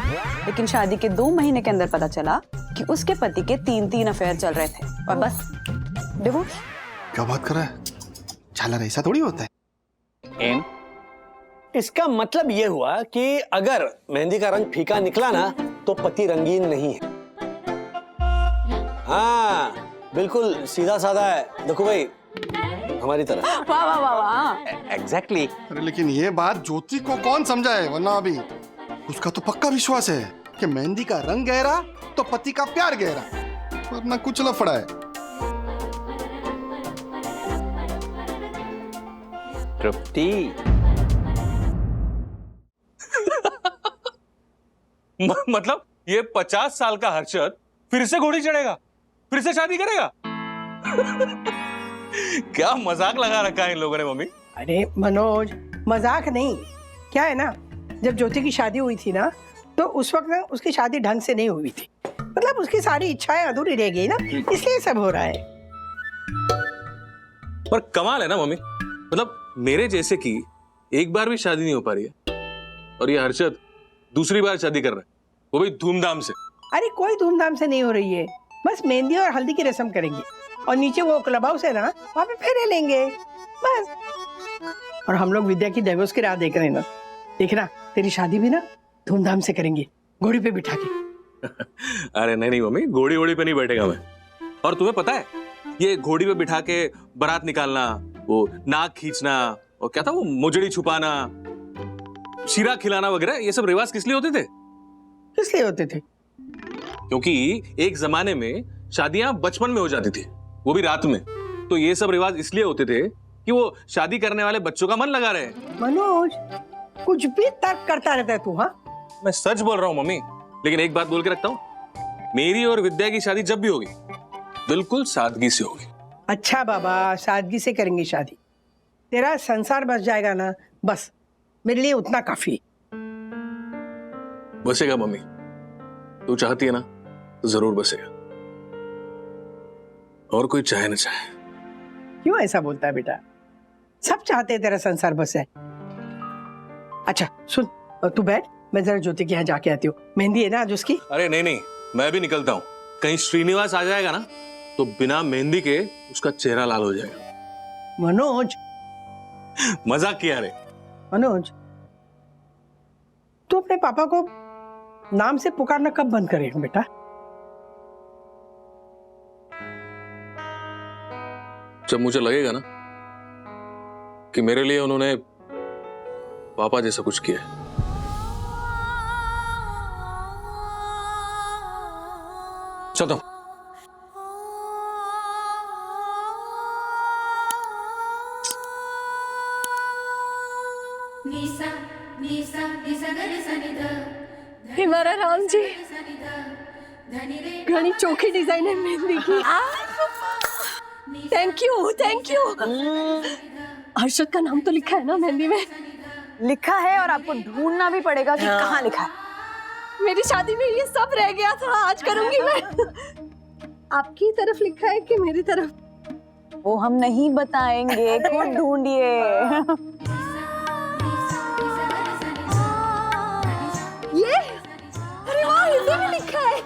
लेकिन शादी के 2 महीने के अंदर पता चला कि उसके पति के 3 अफेयर चल रहे थे और बस डिवोर्स। क्या बात कर रहा है झालर, ऐसा थोड़ी होता है। इसका मतलब ये हुआ कि अगर मेहंदी का रंग फीका निकला ना तो पति रंगीन नहीं है। हाँ बिल्कुल सीधा साधा है, देखो भाई हमारी तरह। वाह वाह वाह वाह, एग्जैक्टली। अरे लेकिन ये बात ज्योति को कौन समझाए, वरना अभी उसका तो पक्का विश्वास है कि मेहंदी का रंग गहरा तो पति का प्यार गहरा, वरना कुछ लफड़ा है। तृप्ति मतलब ये 50 साल का हर्षद फिर से घोड़ी चढ़ेगा, फिर से शादी करेगा? क्या मजाक लगा रखा है इन लोगों ने मम्मी। अरे मनोज, मजाक नहीं, क्या है ना, जब ज्योति की शादी हुई थी ना तो उस वक्त ना उसकी शादी ढंग से नहीं हुई थी, मतलब उसकी सारी इच्छाएं अधूरी रह गई ना, इसलिए सब हो रहा है। पर कमाल है ना मम्मी, मतलब मेरे जैसे की एक बार भी शादी नहीं हो पा रही है और ये हर्षद दूसरी बार शादी कर रहा है, वो भी धूमधाम से। अरे कोई धूमधाम से नहीं हो रही है, बस मेहंदी और हल्दी की रस्म करेंगे और नीचे वो क्लब हाउस है ना, वहाँ पे फेरे लेंगे बस। और हम लोग विद्या की डिवोर्स की राह देख रहे हैं ना, देखना तेरी शादी भी ना धूमधाम से करेंगे, घोड़ी पे बिठा के। अरे नहीं नहीं मम्मी, घोड़ी वोड़ी पे नहीं बैठेगा मैं। और तुम्हें पता है ये घोड़ी पे बिठा के बारात निकालना, वो नाक खींचना और क्या था वो मुजड़ी छुपाना, शीरा खिलाना वगैरह, ये सब रिवाज किस लिए होते थे? किस लिए होते थे? क्योंकि एक जमाने में शादियां बचपन में हो जाती थी, वो भी रात में, तो ये सब रिवाज इसलिए होते थे कि वो शादी करने वाले बच्चों का मन लगा रहे। मनोज कुछ भी तर्क करता रहता है तू। हाँ मैं सच बोल रहा हूँ मम्मी, लेकिन एक बात बोल के रखता हूँ, मेरी और विद्या की शादी जब भी होगी बिल्कुल सादगी से होगी। अच्छा बाबा, सादगी से करेंगे शादी, तेरा संसार बस जाएगा ना, बस मेरे लिए उतना काफी। बसेगा मम्मी, तू चाहती है ना तो जरूर बसेगा, और कोई चाहे ना चाहे। क्यों ऐसा बोलता है बेटा, सब चाहते हैं तेरा संसार बस है। अच्छा सुन, तू बैठ, मैं जरा ज्योति के यहाँ जाके आती हूँ, मेहंदी है ना आज उसकी। अरे नहीं नहीं, मैं भी निकलता हूँ, कहीं श्रीनिवास आ जाएगा ना तो बिना मेहंदी के उसका चेहरा लाल हो जाएगा। मनोज मजाक किया रे। मनोज, तू अपने पापा को नाम से पुकारना कब बंद करेगा बेटा? जब मुझे लगेगा ना कि मेरे लिए उन्होंने पापा जैसा कुछ किया है। चलो हमारा राम जी, घनी चोखी डिजाइन है मेहंदी की। Thank you thank you. Harshad का नाम तो लिखा है ना मेहंदी में? लिखा है, और आपको ढूंढना भी पड़ेगा कि कहाँ लिखा है। मेरी शादी में ये सब रह गया था, आज करूंगी मैं। आपकी तरफ लिखा है कि मेरी तरफ? वो हम नहीं बताएंगे, खुद ढूंढिए। ये अरे वाह, हिंदी में लिखा है।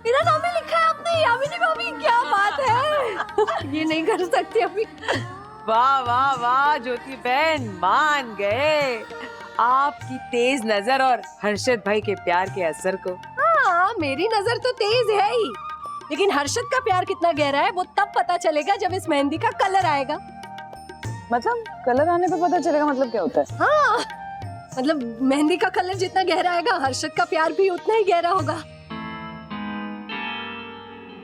मेरा नाम भी लिखा है आपने, यामिनी भाभी, क्या बात है। ये नहीं कर सकती अभी। वाह वाह वाह ज्योति बहन, मान गए आपकी तेज नजर और हर्षद भाई के प्यार के असर को। हाँ, मेरी नजर तो तेज है ही, लेकिन हर्षद का प्यार कितना गहरा है वो तब पता चलेगा जब इस मेहंदी का कलर आएगा। मतलब कलर आने पे पता चलेगा, मतलब क्या होता है? हाँ, मतलब मेहंदी का कलर जितना गहरा आएगा, हर्षद का प्यार भी उतना ही गहरा होगा।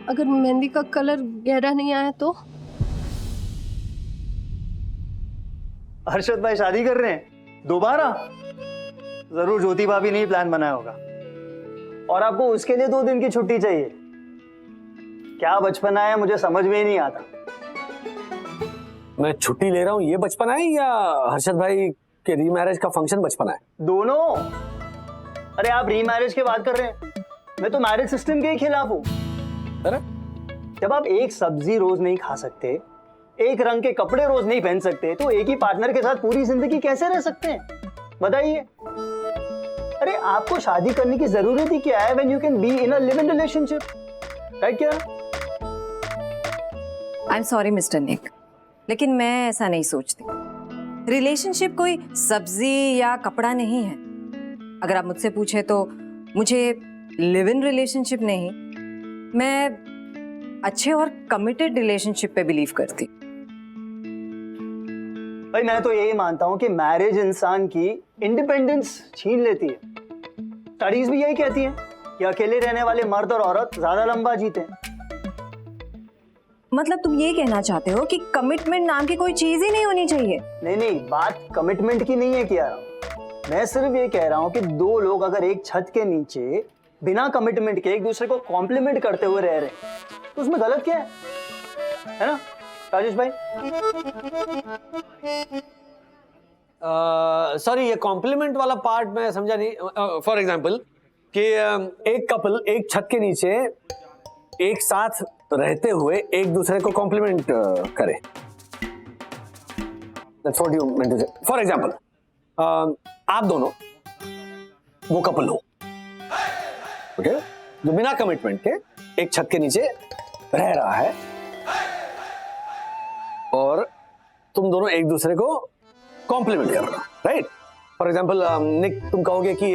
अगर मेहंदी का कलर गहरा नहीं आया तो? हर्षद भाई शादी कर रहे हैं दोबारा? जरूर ज्योति भाभी ने ही प्लान बनाया होगा। और आपको उसके लिए 2 दिन की छुट्टी चाहिए? क्या बचपना है, मुझे समझ में ही नहीं आता। मैं छुट्टी ले रहा हूँ ये बचपना है या हर्षद भाई के रीमैरिज का फंक्शन बचपना है? दोनों। अरे आप रीमैरिज की बात कर रहे हैं, मैं तो मैरिज सिस्टम के ही खिलाफ हूँ। अरे जब आप एक सब्जी रोज नहीं खा सकते, एक रंग के कपड़े रोज नहीं पहन सकते, तो एक ही पार्टनर के साथ पूरी जिंदगी कैसे रह सकते हैं बताइए? अरे आपको शादी करने की जरूरत ही क्या है when you can be in a live in relationship, right? क्या आई एम सॉरी मिस्टर निक, लेकिन मैं ऐसा नहीं सोचती। रिलेशनशिप कोई सब्जी या कपड़ा नहीं है। अगर आप मुझसे पूछे तो मुझे लिव इन रिलेशनशिप नहीं, मैं अच्छे और कमिटेड रिलेशनशिप पे बिलीव करती। भाई मैं तो यही मानता हूं कि मैरिज इंसान की इंडिपेंडेंस छीन लेती है। स्टडीज भी यही कहती हैं कि अकेले रहने वाले मर्द और औरत ज्यादा लंबा जीते हैं। मतलब तुम ये कहना चाहते हो कि कमिटमेंट नाम की कोई चीज ही नहीं होनी चाहिए? नहीं, बात कमिटमेंट की नहीं है किया। मैं सिर्फ ये कह रहा हूँ कि 2 लोग अगर एक छत के नीचे बिना कमिटमेंट के एक दूसरे को कॉम्प्लीमेंट करते हुए रह रहे हैं तो उसमें गलत क्या है ना राजेश भाई? सॉरी, ये कॉम्प्लीमेंट वाला पार्ट मैं समझा नहीं। फॉर एग्जाम्पल कि एक कपल एक छत के नीचे एक साथ रहते हुए एक दूसरे को कॉम्प्लीमेंट करे। That's what you meant to say. For example आप दोनों वो कपल हो, ओके, जो बिना कमिटमेंट के एक छत के नीचे रह रहा है और तुम दोनों एक दूसरे को कॉम्प्लीमेंट कर रहे हो, राइट? फॉर एग्जाम्पल निक, तुम कहोगे कि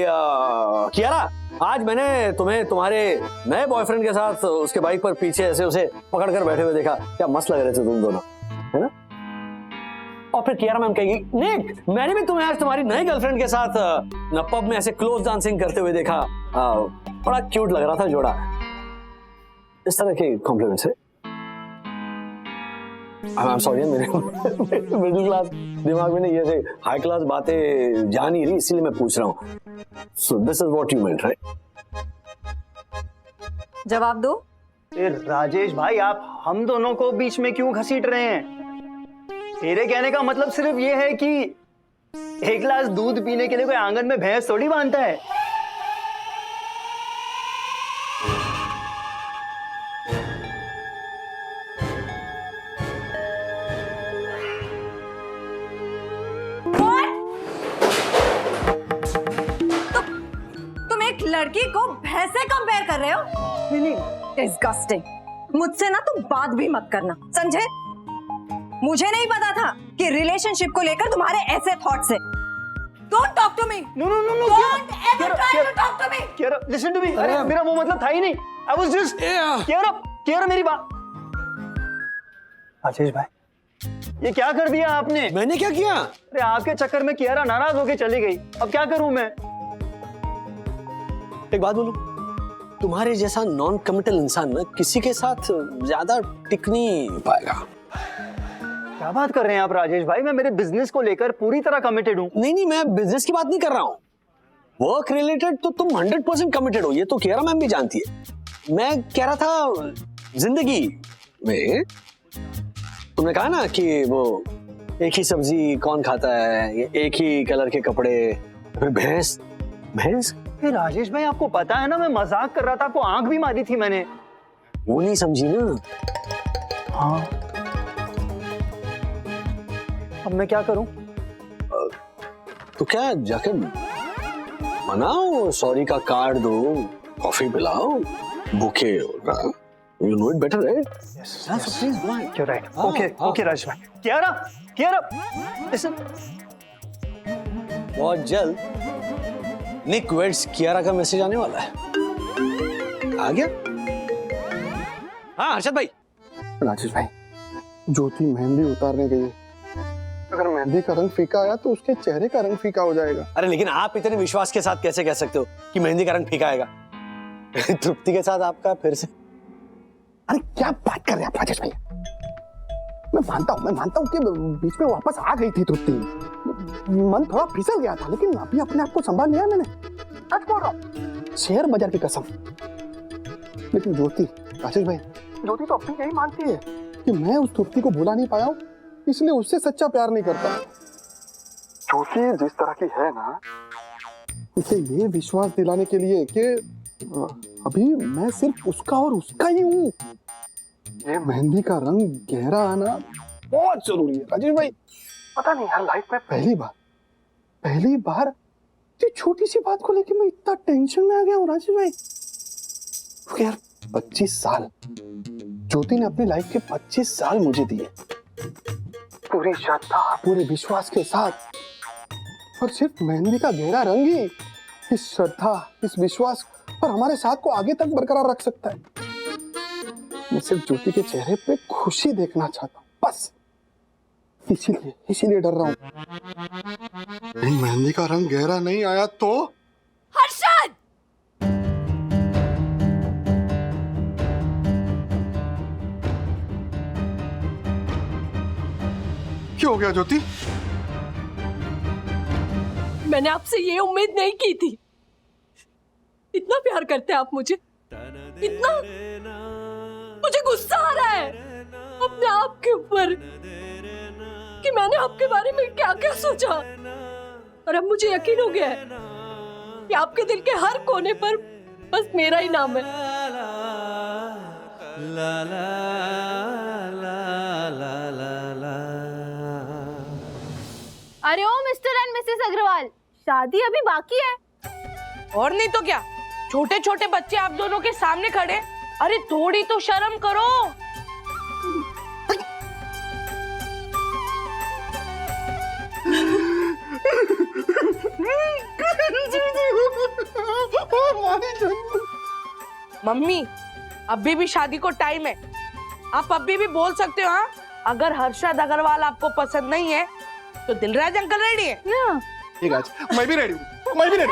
कियारा, आज मैंने तुम्हें तुम्हारे नए बॉयफ्रेंड के साथ उसके बाइक पर पीछे ऐसे उसे पकड़ कर बैठे हुए देखा, क्या मस्त लग रहे थे तुम दोनों, है ना? और फिर कियारा मैम कहेगी, निक, मैंने भी तुम्हें आज तुम्हारी नई गर्लफ्रेंड के साथ पब में ऐसे क्लोज डांसिंग करते हुए देखा, बड़ा क्यूट लग रहा था जोड़ा। इस तरह के कॉम्प्लीमेंट्स है। I'm sorry, मेरे मिडिल क्लास दिमाग में नहीं ऐसे हाई क्लास बातें जा नहीं रही, इसीलिए मैं पूछ रहा हूँ। So this is what you meant, right? जवाब दो। राजेश भाई, आप हम दोनों को बीच में क्यों घसीट रहे हैं? मेरे कहने का मतलब सिर्फ ये है कि एक गिलास दूध पीने के लिए कोई आंगन में भैंस थोड़ी बांधता है। तुम एक लड़की को भैंस से कंपेयर कर रहे हो? डिस्गस्टिंग। मुझसे ना तुम बात भी मत करना, समझे? मुझे नहीं पता था कि रिलेशनशिप को लेकर तुम्हारे ऐसे थॉट्स है। Don't talk to me. No. Don't ever try to talk to me. Kiara, listen to me. अरे मेरा वो मतलब था ही नहीं। I was just Kiara, मेरी बात। राजेश भाई, ये क्या कर दिया आपने? मैंने क्या किया? अरे आपके चक्कर में कियारा नाराज होके चली गई, अब क्या करूं मैं? एक बात बोलूं, तुम्हारे जैसा नॉन कमिटल इंसान ना किसी के साथ ज्यादा टिक नहीं पाएगा। क्या बात कर रहे हैं आप राजेश भाई? मैं मेरे बिजनेस को लेकर पूरी तरह कमिटेड हूँ। नहीं, मैं बिजनेस की बात नहीं कर रहा हूँ। वर्क रिलेटेड तो तुम 100% कमिटेड हो, ये तो कियारा मैम भी जानती है। मैं कह रहा था जिंदगी में, तुमने कहा ना कि वो एक ही सब्जी कौन खाता है, एक ही कलर के कपड़े, फिर भैंस। राजेश भाई, आपको पता है ना मैं मजाक कर रहा था, आपको आंख भी मारी थी मैंने। वो नहीं समझी ना? हाँ, अब मैं क्या करूं? तो क्या जाकर मनाओ, सॉरी का कार्ड दो, कॉफी पिलाओ, बुके होगा। You know it better, right? Yes, please go ahead. You're right. Okay, Rajesh भाई। कियारा, listen. बहुत जल्द निक वेड्स कियारा का मैसेज आने वाला है। आ गया? हाँ हर्षद भाई। राजेश भाई, ज्योति मेहंदी उतारने गई है। अगर मेहंदी का रंग फीका आया तो उसके चेहरे का रंग फीका हो जाएगा। अरे लेकिन आप इतने विश्वास के साथ कैसे कह सकते हो कि मेहंदी का रंग फीका आएगा? तृप्ति के साथ आपका फिर से अरे क्या बात कर रहे हैं आप राजेश भाई? मैं मानता हूँ कि बीच में वापस आ गई थी तृप्ति, मन थोड़ा फिसल गया था, लेकिन अभी अपने आप को संभाल लिया मैंने। सच बोल रहा हूँ, शेयर बाजार की कसम। लेकिन ज्योति, राजेश भाई, ज्योति तो अपनी यही मानती है कि मैं उस तृप्ति को भुला नहीं पाया हूँ, इसलिए उससे सच्चा प्यार नहीं करता। ज्योति जिस तरह की है ना, उसे ये विश्वास दिलाने के लिए कि अभी मैं सिर्फ उसका और उसका ही हूँ। ये मेहंदी का रंग गहरा आना बहुत जरूरी है राजेश भाई। पता नहीं यार, लाइफ में पहली बार ये छोटी सी बात को लेके मैं इतना टेंशन में आ गया हूँ राजेश भाई। यार 25 साल ज्योति ने अपनी लाइफ के 25 साल मुझे दिए, पूरी श्रद्धा, पूरे विश्वास के साथ, और सिर्फ मेहंदी का गहरा रंग ही इस श्रद्धा, इस विश्वास और हमारे साथ को आगे तक बरकरार रख सकता है। मैं सिर्फ ज्योति के चेहरे पे खुशी देखना चाहता हूँ, बस इसीलिए डर रहा हूँ। मेहंदी का रंग गहरा नहीं आया तो हर्षद! क्या हो गया ज्योति? मैंने आपसे ये उम्मीद नहीं की थी। इतना प्यार करते हैं आप मुझे, इतना। मुझे गुस्सा आ रहा है अपने आप के ऊपर कि मैंने आपके बारे में क्या क्या सोचा, और अब मुझे यकीन हो गया है कि आपके दिल के हर कोने पर बस मेरा ही नाम है। अरे ओ मिस्टर एंड मिसेस अग्रवाल, शादी अभी बाकी है। और नहीं तो क्या, छोटे छोटे बच्चे आप दोनों के सामने खड़े, अरे थोड़ी तो शर्म करो। मम्मी, अभी भी शादी को टाइम है, आप अभी भी बोल सकते हो। हाँ, अगर हर्षद अग्रवाल आपको पसंद नहीं है तो दिलराज अंकल रेडी है। ठीक है, मैं भी रेडी हूँ, मैं भी रेडी।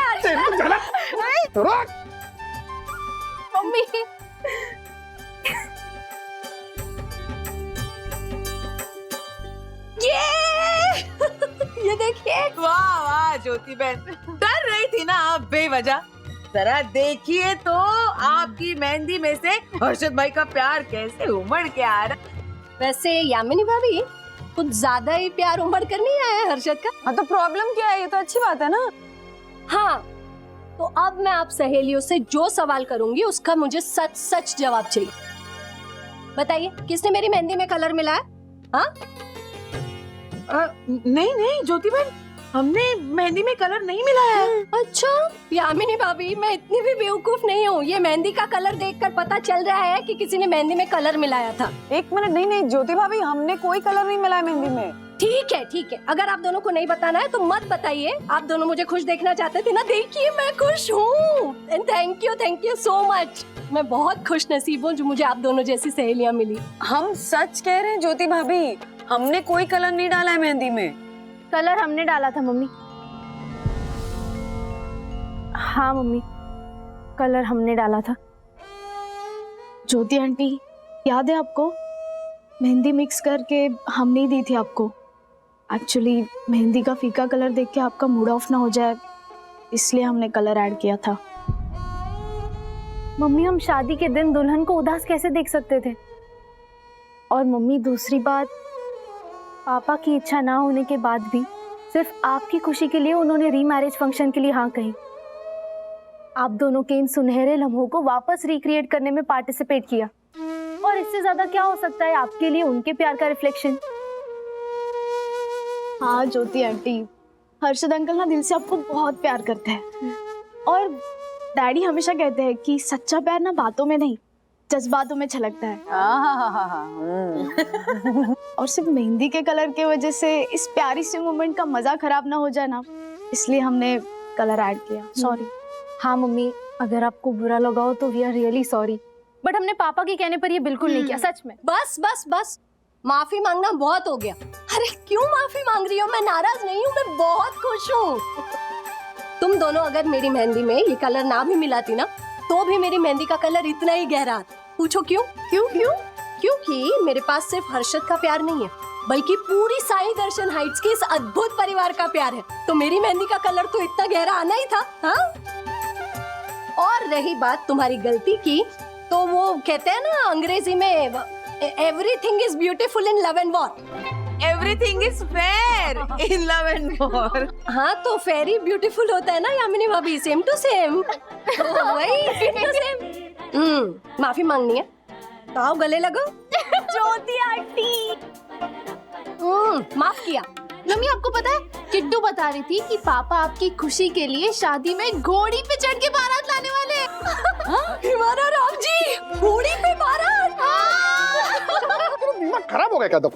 मम्मी ये देखिए। वाह वाह ज्योति बहन, डर रही थी ना आप बेवजह। जरा देखिए तो आपकी मेहंदी में से हर्षद भाई का प्यार कैसे उमड़ के आ रहा। वैसे यामिनी भाभी, कुछ ज्यादा ही प्यार उमड़ कर नहीं आया है हर्षद का। हाँ तो प्रॉब्लम क्या है, ये तो अच्छी बात है ना। हाँ, तो अब मैं आप सहेलियों से जो सवाल करूंगी उसका मुझे सच सच जवाब चाहिए। बताइए, किसने मेरी मेहंदी में कलर मिलाया? हाँ? नहीं ज्योति बहन, हमने मेहंदी में कलर नहीं मिलाया है। अच्छा यामिनी भाभी, मैं इतनी भी बेवकूफ नहीं हूँ। ये मेहंदी का कलर देखकर पता चल रहा है कि किसी ने मेहंदी में कलर मिलाया था। एक मिनट, नहीं ज्योति भाभी, हमने कोई कलर नहीं मिलाया मेहंदी में। ठीक है, अगर आप दोनों को नहीं बताना है तो मत बताइए। आप दोनों मुझे खुश देखना चाहते थे ना, देखिए मैं खुश हूँ। Thank you so much. मैं बहुत खुश नसीब हूँ जो मुझे आप दोनों जैसी सहेलियाँ मिली। हम सच कह रहे हैं ज्योति भाभी, हमने कोई कलर नहीं डाला है मेहंदी में। कलर हमने डाला था मम्मी। हाँ मम्मी, कलर हमने डाला था। ज्योति आंटी, याद है आपको? मेहंदी मिक्स करके हमने ही दी थी आपको। एक्चुअली मेहंदी का फीका कलर देख के आपका मूड ऑफ ना हो जाए, इसलिए हमने कलर ऐड किया था। मम्मी, हम शादी के दिन दुल्हन को उदास कैसे देख सकते थे? और मम्मी, दूसरी बात, पापा की इच्छा ना होने के बाद भी सिर्फ आपकी खुशी के लिए उन्होंने रीमैरिज फंक्शन के लिए हाँ कही। आप दोनों के इन सुनहरे लम्हों को वापस रिक्रिएट करने में पार्टिसिपेट किया, और इससे ज्यादा क्या हो सकता है आपके लिए उनके प्यार का रिफ्लेक्शन। हाँ ज्योति आंटी, हर्षद अंकल ना दिल से आपको बहुत प्यार करते हैं, और डैडी हमेशा कहते हैं कि सच्चा प्यार ना बातों में नहीं, जज्बातों में छलकता है। और सिर्फ मेहंदी के कलर के वजह से इस प्यारी सी मोमेंट का मजा खराब ना हो जाए ना, इसलिए हमने कलर ऐड किया। सॉरी। हाँ मम्मी, अगर आपको बुरा लगा हो तो we are really sorry, but हमने पापा के कहने पर ये बिल्कुल नहीं किया, सच में। बस माफी मांगना बहुत हो गया। अरे क्यों माफी मांग रही हो? मैं नाराज नहीं हूँ, मैं बहुत खुश हूँ। तुम दोनों अगर मेरी मेहंदी में ये कलर ना भी मिलाती ना, तो भी मेरी मेहंदी का कलर इतना ही गहरा, पूछो क्यों? क्यों क्यों? क्योंकि मेरे पास सिर्फ हर्षद का प्यार नहीं है, बल्कि पूरी साई दर्शन हाइट्स के इस अद्भुत परिवार का प्यार है। तो मेरी मेहंदी का कलर तो इतना गहरा आना ही था, हाँ? और रही बात तुम्हारी गलती की, तो वो कहते हैं ना अंग्रेजी में, everything is beautiful in love and war. Everything is fair in love and war. हाँ, तो फेरी ब्यूटीफुल होता है ना यामिनी भाभी, सेम टू सेम। वही सेम टू सेम। माफी मांगनी है तो आओ गले लगो। ज्योति आंटी, माफ किया। मम्मी आपको पता है, किट्टू बता रही थी कि पापा आपकी खुशी के लिए शादी में घोड़ी पे चढ़ के बारात लाने वाले हैं। हमारा राम जी, घोड़ी पे बारात। दिमाग खराब हो गया क्या? तब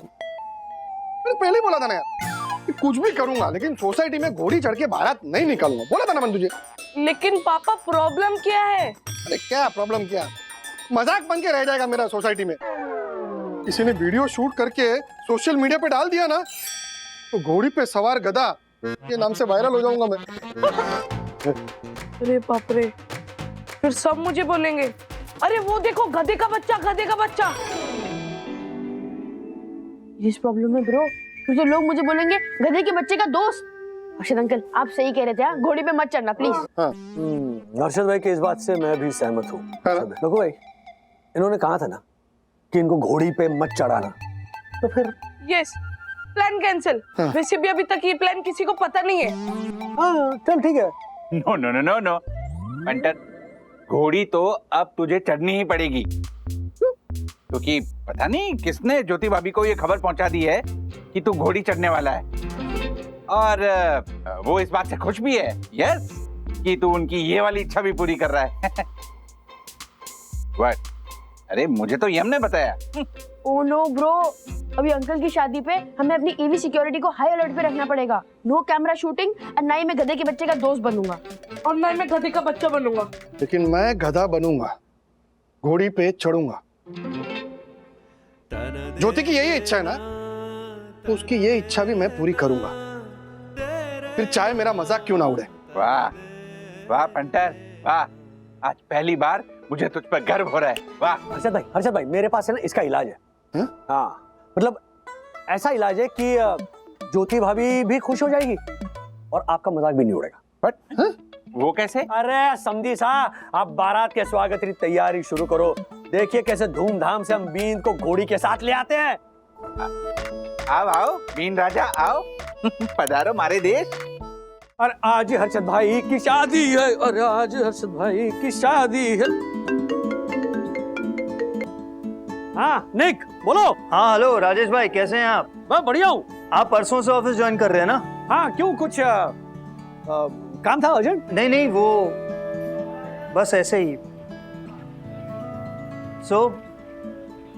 मैंने पहले ही बोला था ना यार कि कुछ भी करूंगा लेकिन सोसाइटी में घोड़ी चढ़ के बारात नहीं निकालूंगा। बोला था ना मैंने तुझे। लेकिन पापा प्रॉब्लम क्या है? अरे क्या प्रॉब्लम, क्या मजाक बन के रह जाएगा मेरा सोसाइटी में। किसी ने वीडियो शूट करके सोशल मीडिया पे डाल दिया ना, तो घोड़ी पे सवार गधा के नाम से वायरल हो जाऊंगा मैं। अरे बाप रे, फिर सब मुझे बोलेंगे, अरे वो देखो गधे का बच्चा, गधे का बच्चा। इस प्रॉब्लम में ब्रो, फिर तो लोग मुझे बोलेंगे गधे के बच्चे का दोस्त। हर्षद अंकल, आप सही कह रहे थे, हाँ? घोड़ी पे मत चढ़ना प्लीज। हाँ। हर्षद भाई की इस बात से मैं भी सहमत हूँ। देखो भाई, इन्होंने कहा था ना कि इनको घोड़ी पे मत चढ़ाना, तो फिर यस, प्लान कैंसिल। वैसे भी अभी तक ये प्लान किसी को पता नहीं है। हाँ चल ठीक है। No no no no no punter, घोड़ी तो अब तुझे चढ़नी ही पड़ेगी, क्योंकि पता नहीं किसने ज्योति भाभी को ये खबर पहुंचा दी है कि तू घोड़ी चढ़ने वाला है, और वो इस बात से खुश भी है, यस, कि तू उनकी ये वाली इच्छा भी पूरी कर रहा है। What? अरे मुझे तो यम ने बताया। ओह नो ब्रो, अभी अंकल की शादी पे हमें अपनी ईवी सिक्योरिटी को हाई अलर्ट पे रखना पड़ेगा। नो कैमरा शूटिंग, और ना ही मैं गधे के बच्चे का दोस्त बनूंगा, और ना ही मैं गधे का बच्चा बनूंगा। लेकिन मैं गधा बनूंगा, घोड़ी पे चढ़ूंगा। ज्योति की यही इच्छा है ना, तो उसकी ये इच्छा भी मैं पूरी करूंगा, फिर चाहे मेरा मजाक क्यों ना उड़े। वाह वाह पंटर, वाह, आज पहली बार मुझे तुझ पर गर्व हो रहा है। वाह हर्षद भाई मेरे पास है ना इसका इलाज है। हाँ मतलब ऐसा इलाज है कि ज्योति भाभी भी खुश हो जाएगी और आपका मजाक भी नहीं उड़ेगा। बट वो कैसे? अरे समझी सा, आप बारात के स्वागत की तैयारी शुरू करो। देखिए कैसे धूमधाम से हम बीन को घोड़ी के साथ ले आते हैं। आओ आओ बीन राजा आओ, पधारो मारे देश। और आज हर्षद भाई की शादी है, और आज हर्षद भाई की शादी है। हाँ निक बोलो। हाँ हेलो राजेश भाई, कैसे हैं आप? मैं बढ़िया हूँ। आप परसों से ऑफिस ज्वाइन कर रहे हैं ना? हाँ क्यों, कुछ काम था अर्जेंट? नहीं नहीं, वो बस ऐसे ही। सो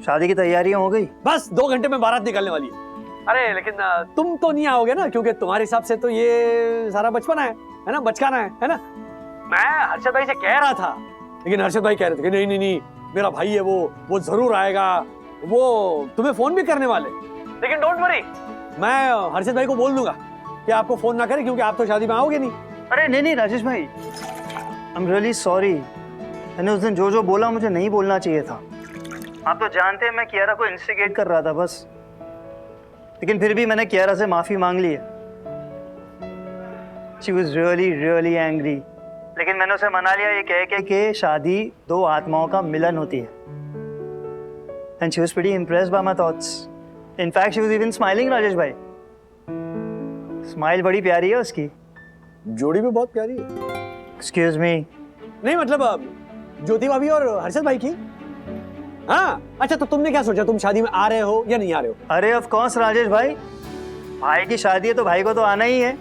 शादी की तैयारियां हो गई? बस 2 घंटे में बारात निकलने वाली है। अरे लेकिन तुम तो नहीं आओगे ना, क्योंकि तुम्हारे हिसाब से तो ये सारा बचपना है ना, बचकाना है ना। मैं हर्षद भाई से कह रहा था, लेकिन हर्षद भाई कह रहे थे कि नहीं नहीं नहीं, मेरा भाई है वो जरूर आएगा, वो तुम्हें फोन भी करने वाले। लेकिन डोंट वरी, मैं हर्षद भाई को बोल दूंगा कि आपको फोन ना करे, क्योंकि आप तो शादी में आओगे नहीं। अरे नहीं नहीं राजेश भाई, आई एम रियली सॉरी। मैंने उस दिन जो जो बोला मुझे नहीं बोलना चाहिए था। आप तो जानते हैं मैं कियारा को इंस्टिगेट कर रहा था बस, लेकिन फिर भी मैंने कियारा से माफी मांग ली है। She was really really angry, लेकिन मैंने उसे मना लिया ये कह के कि शादी 2 आत्माओं का मिलन होती है। And she was pretty impressed by my thoughts. In fact, she was even smiling, Rajesh भाई। स्माइल बड़ी प्यारी है उसकी। जोड़ी भी बहुत प्यारी है। Excuse me। नहीं मतलब ज्योति भाभी और हर्षद भाई की। हाँ अच्छा, तो तुमने क्या सोचा, तुम शादी में आ रहे हो या नहीं आ रहे हो? अरे ऑफ कोर्स राजेश भाई, भाई की शादी है तो भाई को तो आना ही है,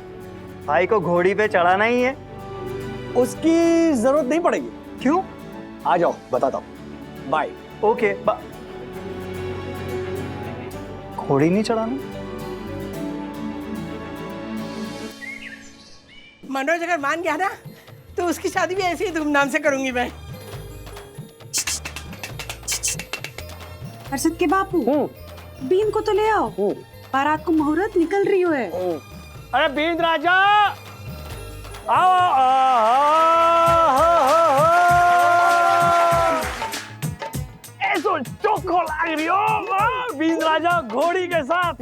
भाई को घोड़ी पे चढ़ाना ही है। उसकी जरूरत नहीं पड़ेगी। क्यों? आ जाओ बताता हूँ। बाय। ओके घोड़ी नहीं चढ़ाना? मनोज अगर मान गया ना, तो उसकी शादी भी ऐसे ही धूमधाम से करूंगी मैं। हर्षद के बापू, बीन को तो ले आओ, बारात को मुहूर्त निकल रही है। अरे बीन राजा आओ। घोड़ी के साथ।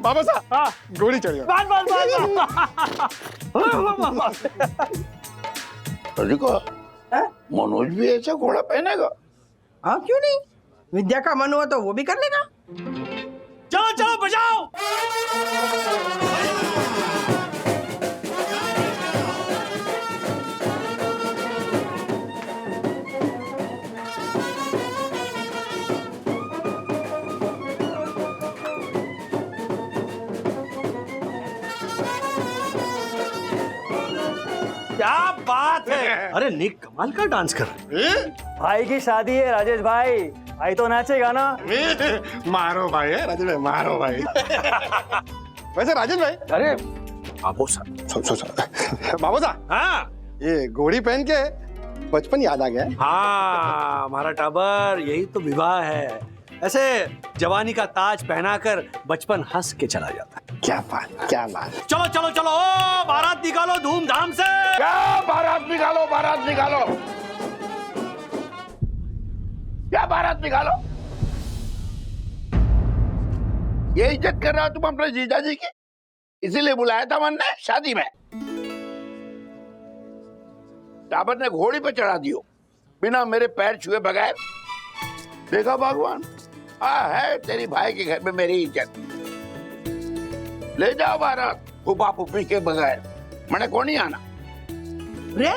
बाबा साहब घोड़ी चढ़ गया। मनोज भी ऐसा घोड़ा पहनेगा? हाँ क्यों नहीं, विद्या का मन हुआ तो वो भी कर लेगा। चलो चलो बजाओ। क्या बात है। अरे निक कमाल का डांस कर रहे हैं। भाई की शादी है राजेश भाई, भाई तो नाचेगा ना। मारो भाई है राजेश भाई, मारो भाई। वैसे राजेश भाई, अरे बाबू साहब, बाबू साहब, हाँ ये घोड़ी पहन के बचपन याद आ गया। हाँ हमारा टाबर, यही तो विवाह है। ऐसे जवानी का ताज पहनाकर बचपन हंस के चला जाता है। क्या बात, क्या बात। चलो चलो चलो, ओ बारात निकालो धूमधाम से। क्या बारात निकालो, बारात निकालो, क्या बारात निकालो? ये इज्जत कर रहा हो तुम अपने जीजाजी की, इसीलिए बुलाया था मन ने शादी में। टाबर ने घोड़ी पे चढ़ा दियो बिना मेरे पैर छुए बगैर। देखा भगवान, है तेरी भाई के घर में मेरी इज्जत। ले जाओ बारात फूफा फूफी के बगैर, मैंने कौन नहीं आना। रे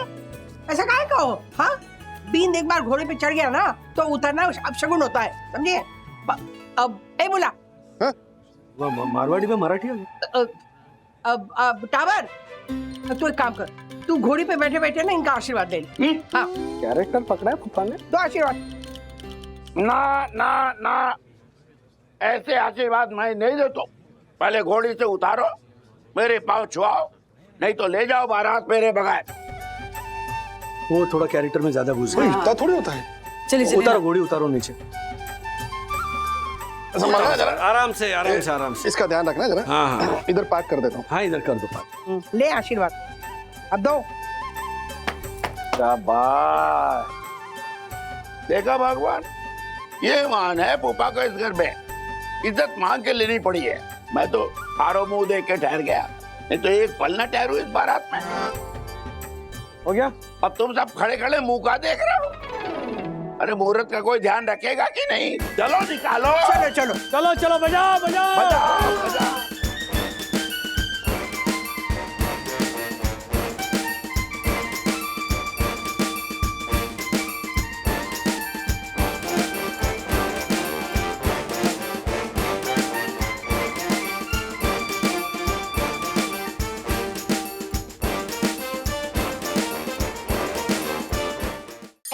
ऐसा काहे कहो? हाँ, बीन एक बार घोड़े पे चढ़ गया ना तो उतरना अब शगुन होता है, समझिए। अब ए बोला मारवाड़ी में मराठी अब टावर, तू एक काम कर, तू घोड़ी पे बैठे बैठे ना इनका आशीर्वाद ले ले। हाँ, कैरेक्टर पकड़ा है फूफा ने। दो आशीर्वाद। ना ना ना, ऐसे आशीर्वाद मैं नहीं देता। पहले घोड़ी से उतारो, मेरे पाँव छुआओ, नहीं तो ले जाओ बारात मेरे बगैर। वो थोड़ा कैरेक्टर में ज्यादा घुस गया। इतना थोड़ी होता है। चलिए उतारो घोड़ी, उतारो नीचे। संभालना जरा, आराम से आराम से आराम से। इसका ध्यान रखना जरा। हाँ हाँ इधर पार्क कर देता हूँ। हाँ, इधर कर दो पार्क। ले आशीर्वाद, अब दो। शाबाश। देखा भगवान, ये मान है फूफा को इस घर में इज्जत मांग के लेनी पड़ी है। मैं तो हारो मुंह देख के ठहर गया, नहीं तो एक पल न ठहरू इस बारात में। हो गया? अब तुम सब खड़े खड़े मुंह का देख रहे हो। अरे मुहूर्त का कोई ध्यान रखेगा कि नहीं? चलो निकालो। चलो चलो चलो चलो बजाओ बजाओ बजाओ बजाओ।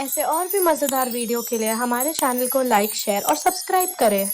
ऐसे और भी मज़ेदार वीडियो के लिए हमारे चैनल को लाइक, शेयर और सब्सक्राइब करें।